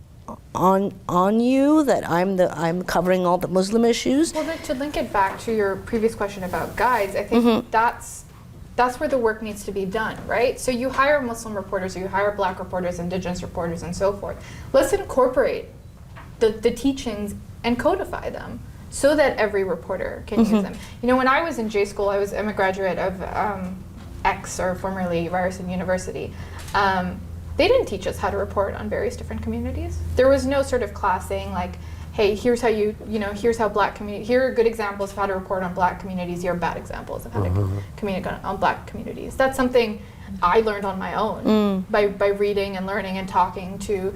Speaker 3: on you, that I'm covering all the Muslim issues.
Speaker 5: Well, then to link it back to your previous question about guides, I think that's where the work needs to be done, right? So you hire Muslim reporters, you hire Black reporters, Indigenous reporters, and so forth. Let's incorporate the teachings and codify them so that every reporter can use them. You know, when I was in J school, I'm a graduate of X, or formerly Ryerson University. They didn't teach us how to report on various different communities. There was no sort of class saying like, hey, here's how here's how Black community, here are good examples of how to report on Black communities, here are bad examples of how to communicate on Black communities. That's something I learned on my own by reading and learning and talking to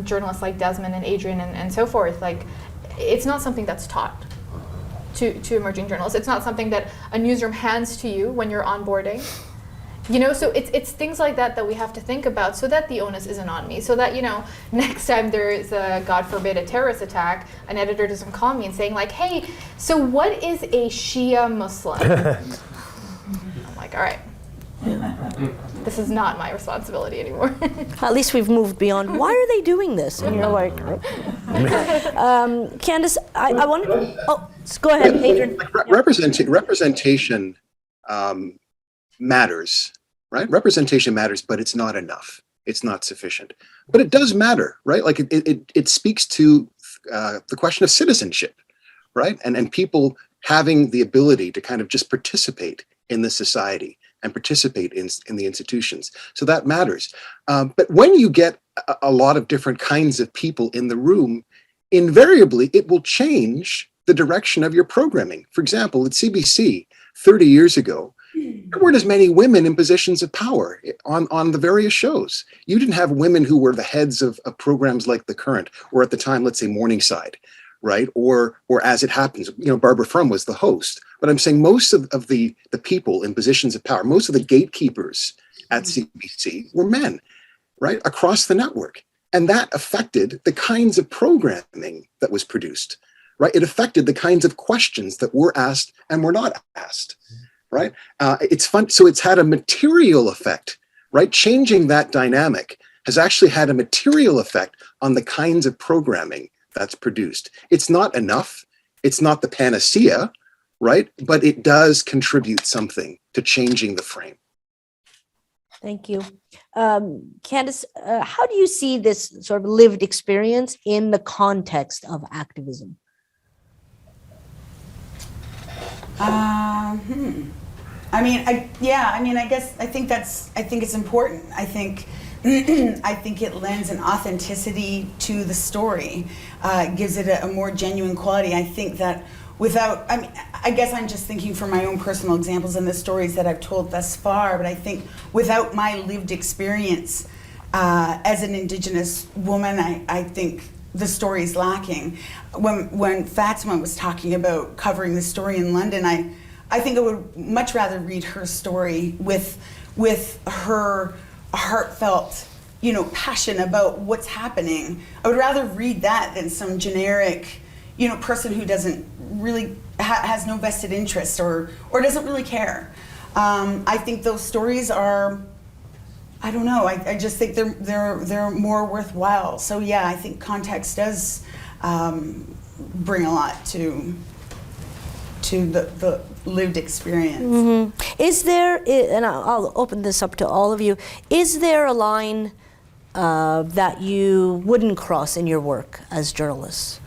Speaker 5: journalists like Desmond and Adrian and so forth. Like, it's not something that's taught to emerging journalists. It's not something that a newsroom hands to you when you're onboarding. You know, so it's things like that we have to think about so that the onus isn't on me. So that, you know, next time there is a, God forbid, a terrorist attack, an editor doesn't call me and saying like, hey, so what is a Shia Muslim? I'm like, all right, this is not my responsibility anymore.
Speaker 3: At least we've moved beyond, why are they doing this? And you're like, Candace, I wanted to, go ahead, Adrian.
Speaker 7: Representation matters, right? Representation matters, but it's not enough. It's not sufficient. But it does matter, right? Like it speaks to the question of citizenship, right? And people having the ability to kind of just participate in the society and participate in the institutions. So that matters. But when you get a lot of different kinds of people in the room, invariably it will change the direction of your programming. For example, at CBC 30 years ago, There weren't as many women in positions of power on the various shows. You didn't have women who were the heads of programs like The Current, or at the time, let's say Morningside, right? Or As It Happens, Barbara Frum was the host. But I'm saying most of the people in positions of power, most of the gatekeepers at CBC were men, right? Across the network. And that affected the kinds of programming that was produced, right? It affected the kinds of questions that were asked and were not asked. Right? It's fun. So it's had a material effect, right? Changing that dynamic has actually had a material effect on the kinds of programming that's produced. It's not enough. It's not the panacea, right? But it does contribute something to changing the frame.
Speaker 3: Thank you. Candace, how do you see this sort of lived experience in the context of activism?
Speaker 6: I think it's important. I think it lends an authenticity to the story, gives it a more genuine quality. I think that I guess I'm just thinking from my own personal examples and the stories that I've told thus far, but I think without my lived experience as an Indigenous woman, I think the story's lacking. When Fatima was talking about covering the story in London, I think I would much rather read her story with her heartfelt, passion about what's happening. I would rather read that than some generic, person who doesn't really has no vested interest or doesn't really care. I think those stories are, I don't know. I just think they're more worthwhile. So yeah, I think context does bring a lot to the lived experience.
Speaker 3: Mm-hmm. Is there, and I'll open this up to all of you, is there a line that you wouldn't cross in your work as journalists?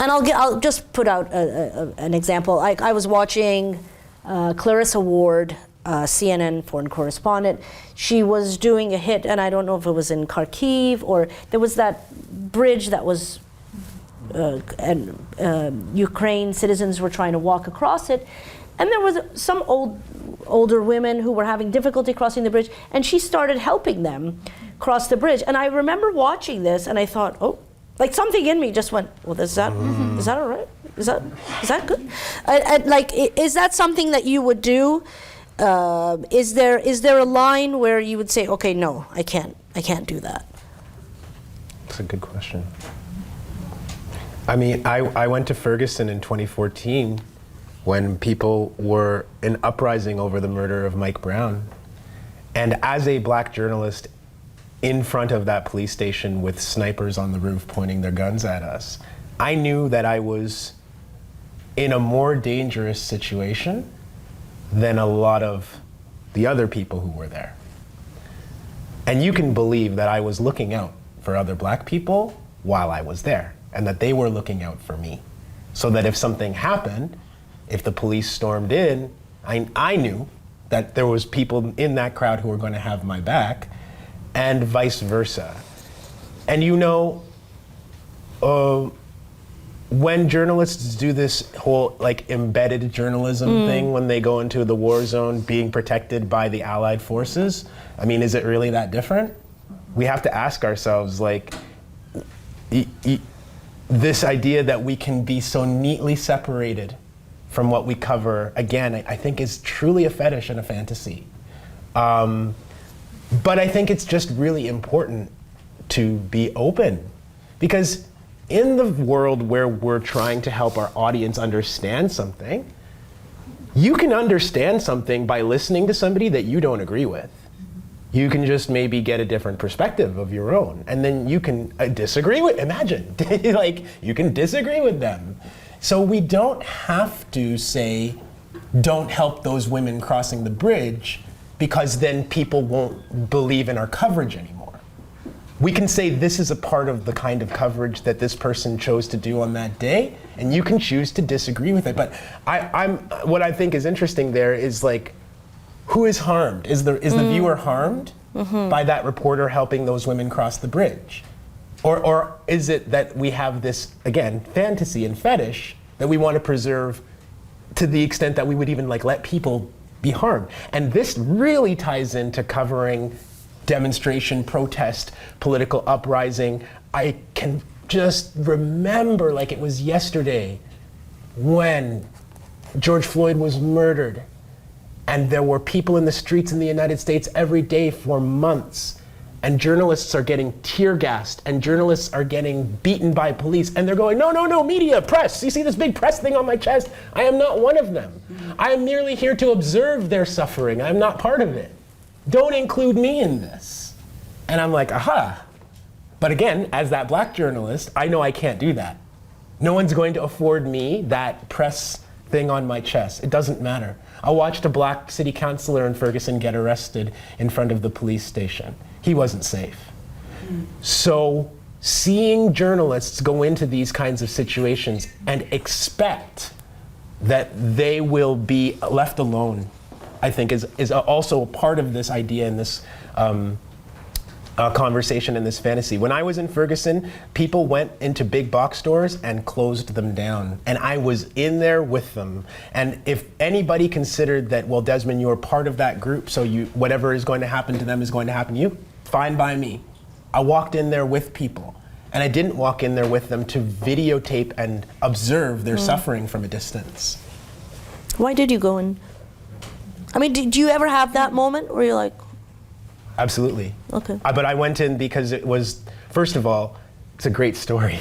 Speaker 3: And I'll just put out an example. I was watching Clarissa Ward, CNN foreign correspondent. She was doing a hit, and I don't know if it was in Kharkiv or there was that bridge that was Ukraine citizens were trying to walk across it, and there was some older women who were having difficulty crossing the bridge, and she started helping them cross the bridge. And I remember watching this, and I thought, oh, like something in me just went, well, is that all right? Is that good? Is that something that you would do? Is there a line where you would say, okay, no, I can't do that?
Speaker 4: That's a good question. I mean, I went to Ferguson in 2014 when people were in uprising over the murder of Mike Brown. And as a black journalist in front of that police station with snipers on the roof pointing their guns at us, I knew that I was in a more dangerous situation than a lot of the other people who were there. And you can believe that I was looking out for other black people while I was there, and that they were looking out for me. So that if something happened, if the police stormed in, I knew that there was people in that crowd who were going to have my back, and vice versa. And when journalists do this whole embedded journalism thing, when they go into the war zone being protected by the Allied forces, I mean, is it really that different? We have to ask ourselves, this idea that we can be so neatly separated from what we cover, again, I think is truly a fetish and a fantasy. But I think it's just really important to be open, because in the world where we're trying to help our audience understand something, you can understand something by listening to somebody that you don't agree with. You can just maybe get a different perspective of your own, and then you can disagree with, imagine, you can disagree with them. So we don't have to say, don't help those women crossing the bridge, because then people won't believe in our coverage anymore. We can say this is a part of the kind of coverage that this person chose to do on that day, and you can choose to disagree with it. But what I think is interesting there is who is harmed? Is the viewer harmed by that reporter helping those women cross the bridge? Or is it that we have this, again, fantasy and fetish that we want to preserve to the extent that we would even like let people be harmed. And this really ties into covering demonstration, protest, political uprising. I can just remember like it was yesterday when George Floyd was murdered, and there were people in the streets in the United States every day for months, and journalists are getting tear gassed, and journalists are getting beaten by police, and they're going, no, no, no, media, press, you see this big press thing on my chest? I am not one of them. I am merely here to observe their suffering. I'm not part of it. Don't include me in this. And I'm like, aha. But again, as that black journalist, I know I can't do that. No one's going to afford me that press thing on my chest. It doesn't matter. I watched a black city councillor in Ferguson get arrested in front of the police station. He wasn't safe. So seeing journalists go into these kinds of situations and expect that they will be left alone, I think is also a part of this idea in this conversation in this fantasy. When I was in Ferguson, people went into big box stores and closed them down. And I was in there with them. And if anybody considered that, well, Desmond, you're part of that group, so whatever is going to happen to them is going to happen to you, fine by me. I walked in there with people. And I didn't walk in there with them to videotape and observe their suffering from a distance.
Speaker 3: Why did you go in? I mean, did you ever have that moment where you're like,
Speaker 4: absolutely.
Speaker 3: Okay.
Speaker 4: But I went in because it was, first of all, it's a great story.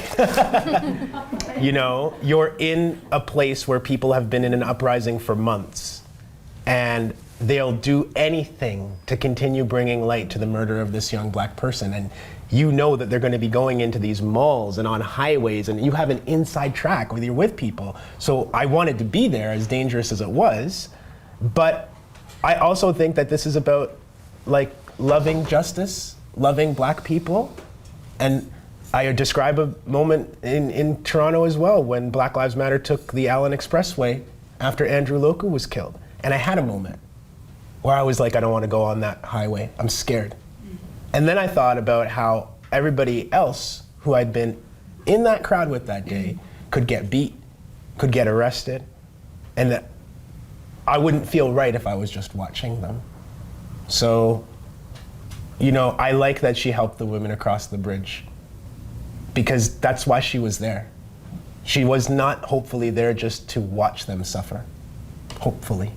Speaker 4: You know, you're in a place where people have been in an uprising for months, and they'll do anything to continue bringing light to the murder of this young black person. And you know that they're going to be going into these malls and on highways, and you have an inside track whether you're with people. So I wanted to be there, as dangerous as it was. But I also think that this is about like loving justice, loving black people. And I describe a moment in Toronto as well when Black Lives Matter took the Allen Expressway after Andrew Loku was killed. And I had a moment where I was like, I don't want to go on that highway. I'm scared. And then I thought about how everybody else who I'd been in that crowd with that day could get beat, could get arrested, and that I wouldn't feel right if I was just watching them. So, you know, I like that she helped the women across the bridge, because that's why she was there. She was not hopefully there just to watch them suffer, hopefully.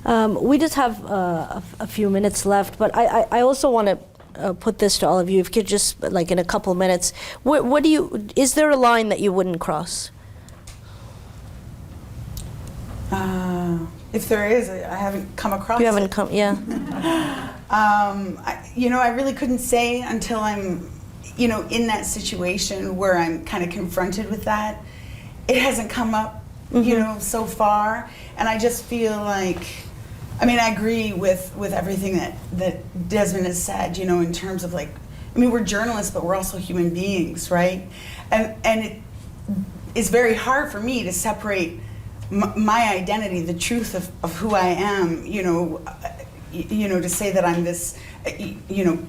Speaker 3: We just have a few minutes left, but I also want to put this to all of you. If you could just, like in a couple minutes, what do you, is there a line that you wouldn't cross?
Speaker 6: If there is, I haven't come across
Speaker 3: You haven't
Speaker 6: it.
Speaker 3: come, yeah.
Speaker 6: I really couldn't say until I'm, in that situation where I'm kind of confronted with that. It hasn't come up, so far, and I just feel like, I agree with everything that Desmond has said, in terms of like, we're journalists, but we're also human beings, right? And it is very hard for me to separate my identity, the truth of who I am, to say that I'm this,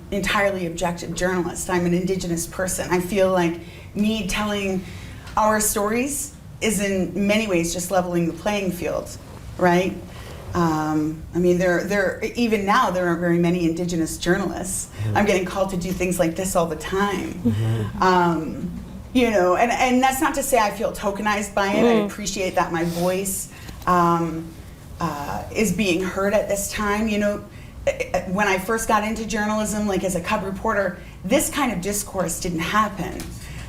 Speaker 6: entirely objective journalist. I'm an Indigenous person. I feel like me telling our stories is in many ways just leveling the playing field, right? There even now there aren't very many Indigenous journalists. Mm-hmm. I'm getting called to do things like this all the time. Mm-hmm. And that's not to say I feel tokenized by it. I appreciate that my voice is being heard at this time. When I first got into journalism, like as a cub reporter, this kind of discourse didn't happen.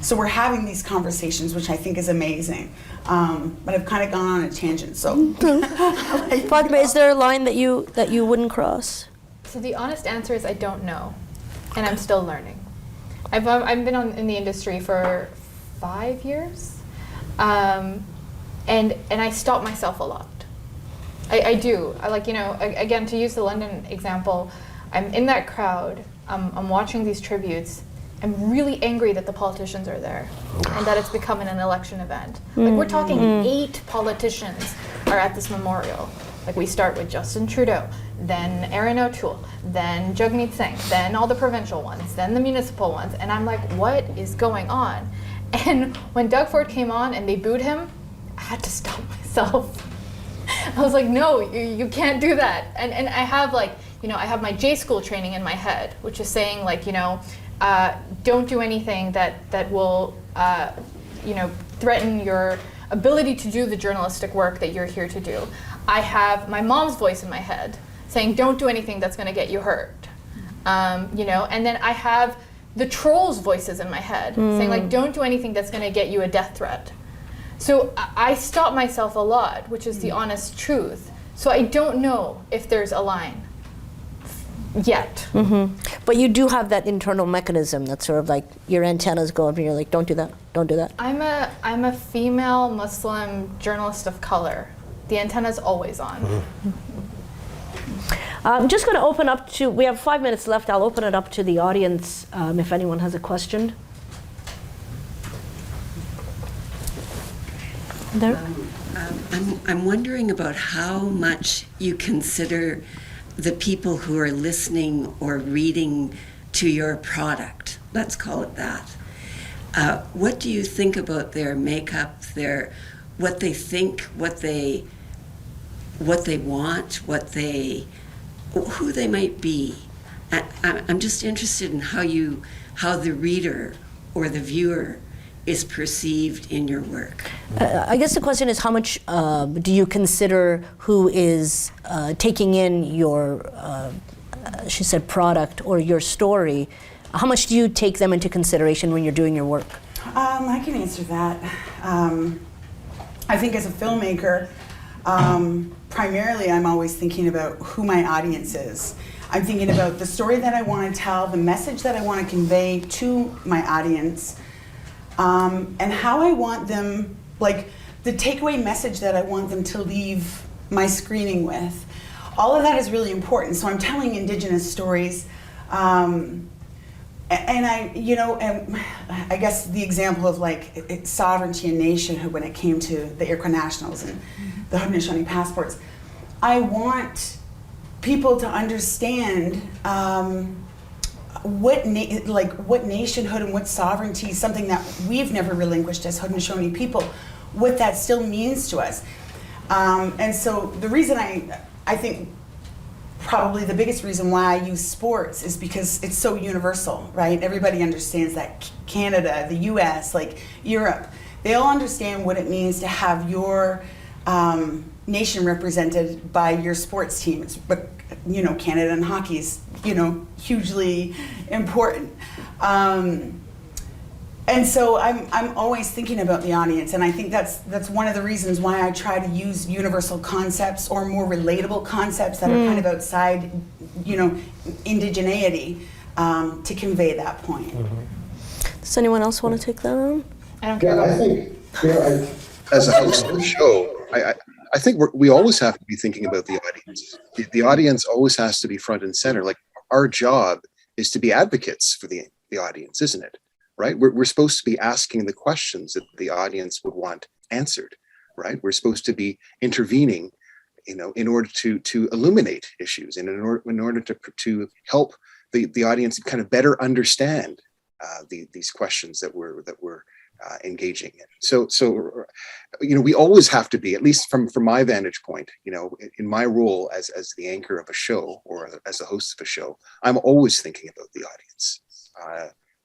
Speaker 6: So we're having these conversations, which I think is amazing. But I've kind of gone on a tangent, so.
Speaker 3: Fatima, is there a line that you wouldn't cross?
Speaker 5: So the honest answer is I don't know, and I'm still learning. I've been in the industry for 5 years, and I stop myself a lot. I do. Again, to use the London example, I'm in that crowd. I'm watching these tributes. I'm really angry that the politicians are there and that it's become an election event. Like we're talking 8 politicians are at this memorial. Like we start with Justin Trudeau, then Erin O'Toole, then Jagmeet Singh, then all the provincial ones, then the municipal ones. And I'm like, what is going on? And when Doug Ford came on and they booed him, I had to stop myself. I was like, no, you can't do that. And I have like, I have my J school training in my head, which is saying like, don't do anything that will, threaten your ability to do the journalistic work that you're here to do. I have my mom's voice in my head saying, don't do anything that's going to get you hurt. And then I have the trolls' voices in my head saying like, don't do anything that's going to get you a death threat. So I stop myself a lot, which is the honest truth. So I don't know if there's a line yet.
Speaker 3: But you do have that internal mechanism that sort of like your antennas go up and you're like, don't do that, don't do that.
Speaker 5: I'm a female Muslim journalist of color. The antenna's always on.
Speaker 3: I'm just going to open up to, we have 5 minutes left. I'll open it up to the audience if anyone has a question. There?
Speaker 8: I'm wondering about how much you consider the people who are listening or reading to your product, let's call it that. What do you think about their makeup, what they think, what they want, who they might be? I'm just interested in how the reader or the viewer is perceived in your work.
Speaker 3: I guess the question is how much do you consider who is taking in your, she said, product or your story? How much do you take them into consideration when you're doing your work?
Speaker 6: I can answer that. I think as a filmmaker, primarily I'm always thinking about who my audience is. I'm thinking about the story that I want to tell, the message that I want to convey to my audience, and how I want them, like the takeaway message that I want them to leave my screening with. All of that is really important. So I'm telling Indigenous stories, and I guess the example of like sovereignty and nationhood when it came to the Iroquois Nationals and the Haudenosaunee passports. I want people to understand what nationhood and what sovereignty, something that we've never relinquished as Haudenosaunee people, what that still means to us. And so the reason I think probably the biggest reason why I use sports is because it's so universal, right? Everybody understands that. Canada, the US, like Europe, they all understand what it means to have your nation represented by your sports teams. But Canada and hockey is hugely important. And so I'm always thinking about the audience, and I think that's one of the reasons why I try to use universal concepts or more relatable concepts that are kind of outside, indigeneity, to convey that point.
Speaker 3: Does anyone else want to take that on?
Speaker 5: I don't care.
Speaker 9: I think,
Speaker 7: As a host of the show, I think we always have to be thinking about the audience. The audience always has to be front and center. Like our job is to be advocates for the audience, isn't it? Right? We're supposed to be asking the questions that the audience would want answered, right? We're supposed to be intervening, in order to illuminate issues and in order to help the audience kind of better understand these questions that we're engaging in. So we always have to be, at least from my vantage point, in my role as the anchor of a show or as the host of a show, I'm always thinking about the audience.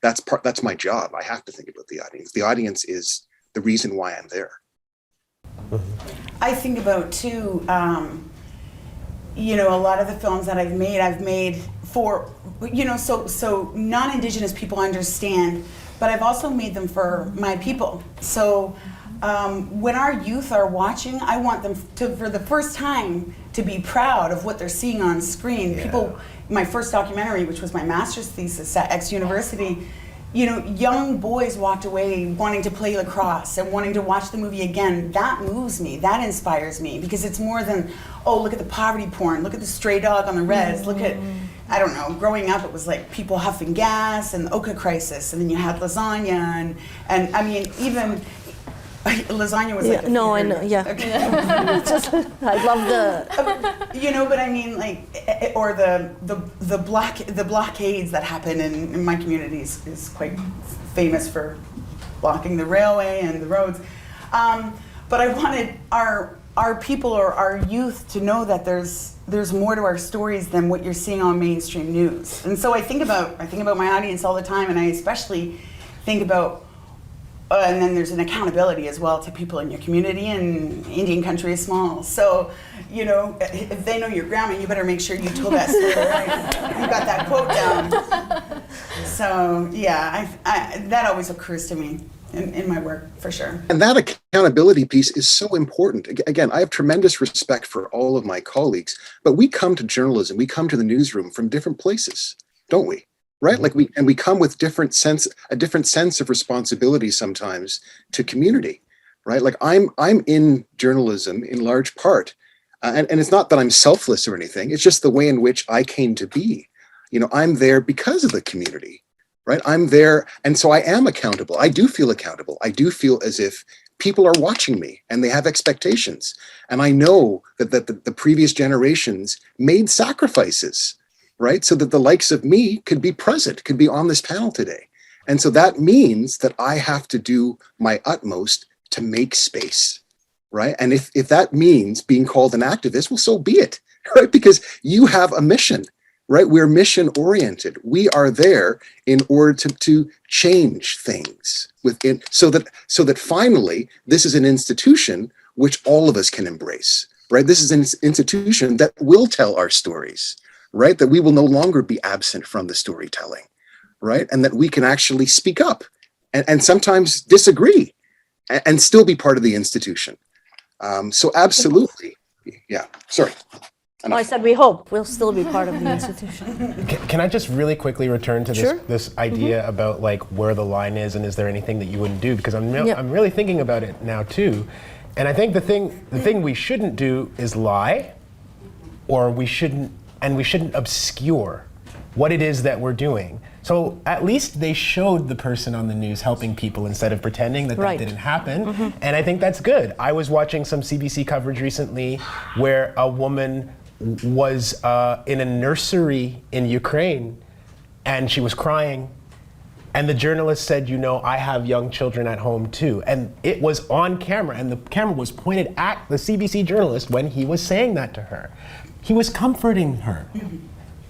Speaker 7: That's my job. I have to think about the audience. The audience is the reason why I'm there.
Speaker 6: I think about too, a lot of the films that I've made for, so non-Indigenous people understand, but I've also made them for my people. So when our youth are watching, I want them to, for the first time, to be proud of what they're seeing on screen. Yeah. My first documentary, which was my master's thesis at X University, young boys walked away wanting to play lacrosse and wanting to watch the movie again. That moves me, that inspires me, because it's more than, oh, look at the poverty porn, look at the stray dog on the res, look at, I don't know, growing up it was like people huffing gas and the Oka crisis, and then you had lasagna, and I mean, even lasagna was like
Speaker 3: I know, yeah. Okay. I love the
Speaker 6: but I mean, like, or the blockades that happen in my community is quite famous for blocking the railway and the roads. But I wanted our people or our youth to know that there's more to our stories than what you're seeing on mainstream news. And so I think about my audience all the time, and I especially think about and then there's an accountability as well to people in your community, and Indian country is small. So, you know, if they know your grandma, you better make sure you told that story right. You got that quote down. So, yeah, that always occurs to me in my work, for sure.
Speaker 7: And that accountability piece is so important. Again, I have tremendous respect for all of my colleagues, but we come to journalism, we come to the newsroom from different places, don't we? Right? Like we come with a different sense of responsibility sometimes to community, right? Like I'm in journalism in large part, and it's not that I'm selfless or anything. It's just the way in which I came to be. You know, I'm there because of the community, right? I'm there, and so I am accountable. I do feel accountable. I do feel as if people are watching me and they have expectations, and I know that the previous generations made sacrifices, right? So that the likes of me could be present, could be on this panel today. And so that means that I have to do my utmost to make space, right? And if that means being called an activist, well, so be it, right? Because you have a mission, right? We're mission oriented. We are there in order to change things within, so that finally, this is an institution which all of us can embrace, right? This is an institution that will tell our stories, right? That we will no longer be absent from the storytelling, right? And that we can actually speak up and sometimes disagree and still be part of the institution. So absolutely, yeah, sorry.
Speaker 3: I said we hope we'll still be part of the institution.
Speaker 4: Can I just really quickly return to this idea about like where the line is and is there anything that you wouldn't do? Because I'm really thinking about it now too. And I think the thing we shouldn't do is lie, or we shouldn't obscure what it is that we're doing. So at least they showed the person on the news helping people instead of pretending that that didn't happen. And I think that's good. I was watching some CBC coverage recently where a woman was in a nursery in Ukraine and she was crying. And the journalist said, you know, I have young children at home too. And it was on camera, and the camera was pointed at the CBC journalist when he was saying that to her. He was comforting her.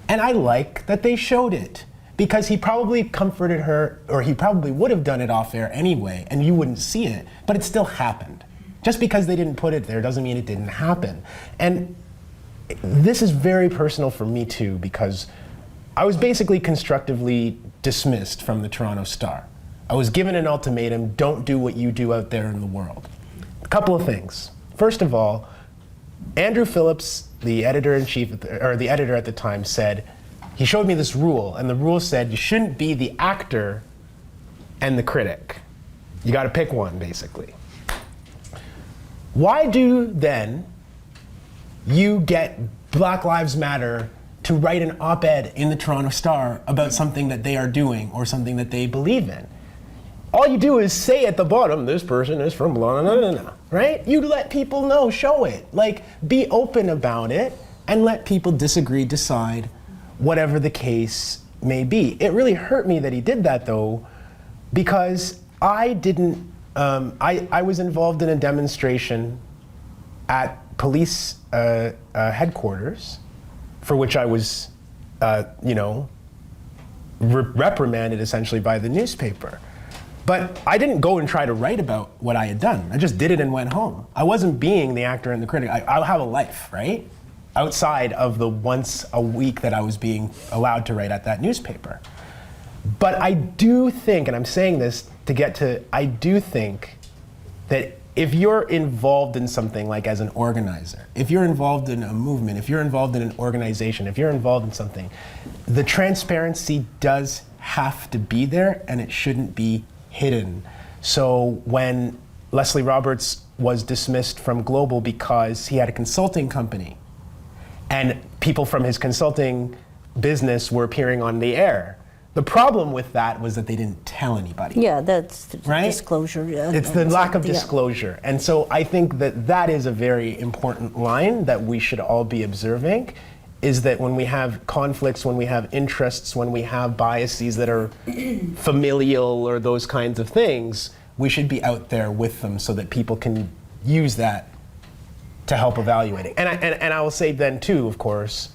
Speaker 4: And I like that they showed it, because he probably comforted her, or he probably would have done it off air anyway, and you wouldn't see it, but it still happened. Just because they didn't put it there doesn't mean it didn't happen. And this is very personal for me too, because I was basically constructively dismissed from the Toronto Star. I was given an ultimatum: don't do what you do out there in the world. A couple of things. First of all, Andrew Phillips, the editor-in-chief, or the editor at the time, said, he showed me this rule, and the rule said you shouldn't be the actor and the critic. You got to pick one, basically. Why do then you get Black Lives Matter to write an op-ed in the Toronto Star about something that they are doing or something that they believe in? All you do is say at the bottom, this person is from blah, blah, blah, blah, right? You let people know, show it. Like, be open about it and let people disagree, decide, whatever the case may be. It really hurt me that he did that though, because I didn't, I was involved in a demonstration at police headquarters, for which I was, reprimanded essentially by the newspaper. But I didn't go and try to write about what I had done. I just did it and went home. I wasn't being the actor and the critic. I have a life, right? Outside of the once a week that I was being allowed to write at that newspaper. But I do think, and I'm saying this to get to, I do think that if you're involved in something like as an organizer, if you're involved in a movement, if you're involved in an organization, if you're involved in something, the transparency does have to be there, and it shouldn't be hidden. So when Leslie Roberts was dismissed from Global because he had a consulting company, and people from his consulting business were appearing on the air, the problem with that was that they didn't tell anybody.
Speaker 3: Yeah, that's the
Speaker 4: right?
Speaker 3: disclosure. Yeah,
Speaker 4: it's the lack of disclosure. And so I think that that is a very important line that we should all be observing, is that when we have conflicts, when we have interests, when we have biases that are familial or those kinds of things, we should be out there with them so that people can use that to help evaluate it. And I will say then too, of course,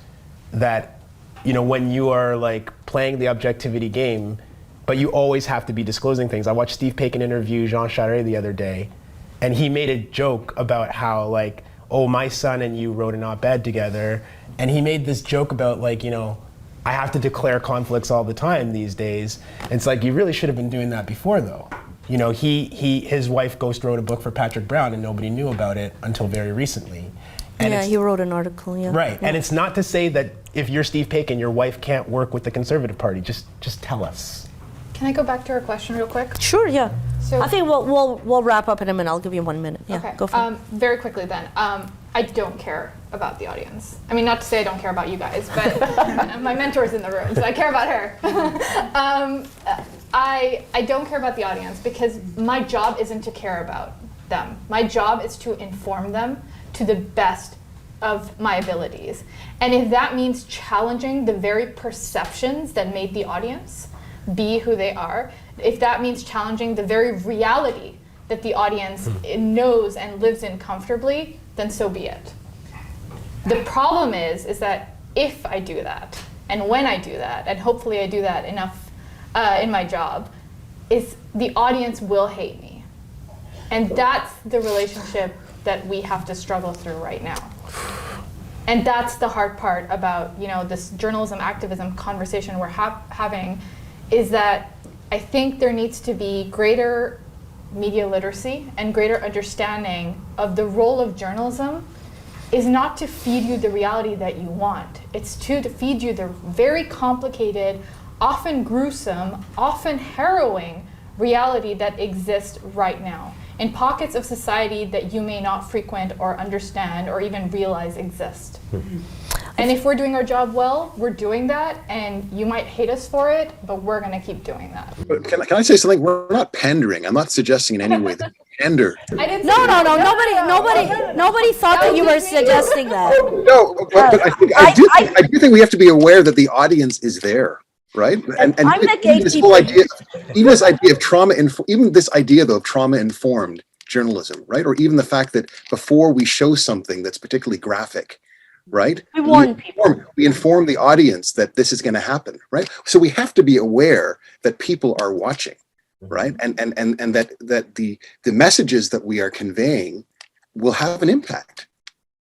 Speaker 4: that when you are like playing the objectivity game, but you always have to be disclosing things. I watched Steve Paikin interview Jean Charest the other day, and he made a joke about how like, oh, my son and you wrote an op-ed together, and he made this joke about like, I have to declare conflicts all the time these days. And it's like, you really should have been doing that before though. His wife ghost wrote a book for Patrick Brown and nobody knew about it until very recently. And
Speaker 3: he wrote an article, yeah.
Speaker 4: Right,
Speaker 3: yeah.
Speaker 4: and it's not to say that if you're Steve Paikin, your wife can't work with the Conservative Party. Just tell us.
Speaker 5: Can I go back to her question real quick?
Speaker 3: Sure, yeah.
Speaker 5: So
Speaker 3: I think we'll wrap up in a minute. I'll give you 1 minute. Yeah,
Speaker 5: okay.
Speaker 3: go for it.
Speaker 5: Very quickly then. I don't care about the audience. I mean, not to say I don't care about you guys, but my mentor's in the room, so I care about her. I don't care about the audience because my job isn't to care about them. My job is to inform them to the best of my abilities. And if that means challenging the very perceptions that made the audience be who they are, if that means challenging the very reality that the audience knows and lives in comfortably, then so be it. The problem is that if I do that, and when I do that, and hopefully I do that enough in my job, is the audience will hate me. And that's the relationship that we have to struggle through right now. And that's the hard part about this journalism activism conversation we're having, is that I think there needs to be greater media literacy and greater understanding of the role of journalism is not to feed you the reality that you want. It's to feed you the very complicated, often gruesome, often harrowing reality that exists right now in pockets of society that you may not frequent or understand or even realize exist. And if we're doing our job well, we're doing that, and you might hate us for it, but we're going to keep doing that.
Speaker 7: But can I say something? We're not pandering. I'm not suggesting in any way that we pander.
Speaker 5: I didn't
Speaker 3: No.
Speaker 5: say that.
Speaker 3: Nobody thought that you were suggesting that.
Speaker 7: No, but I do think we have to be aware that the audience is there, right? And
Speaker 3: I'm the
Speaker 7: even this whole idea, even this idea though of trauma-informed journalism, right? Or even the fact that before we show something that's particularly graphic, right?
Speaker 3: We warn people.
Speaker 7: We inform the audience that this is going to happen, right? So we have to be aware that people are watching, right? And that the messages that we are conveying will have an impact,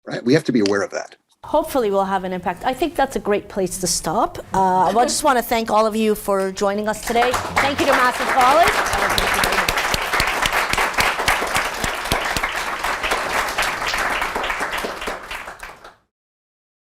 Speaker 7: right? We have to be aware of that.
Speaker 3: Hopefully we'll have an impact. I think that's a great place to stop. I just want to thank all of you for joining us today. Thank you to Massey College.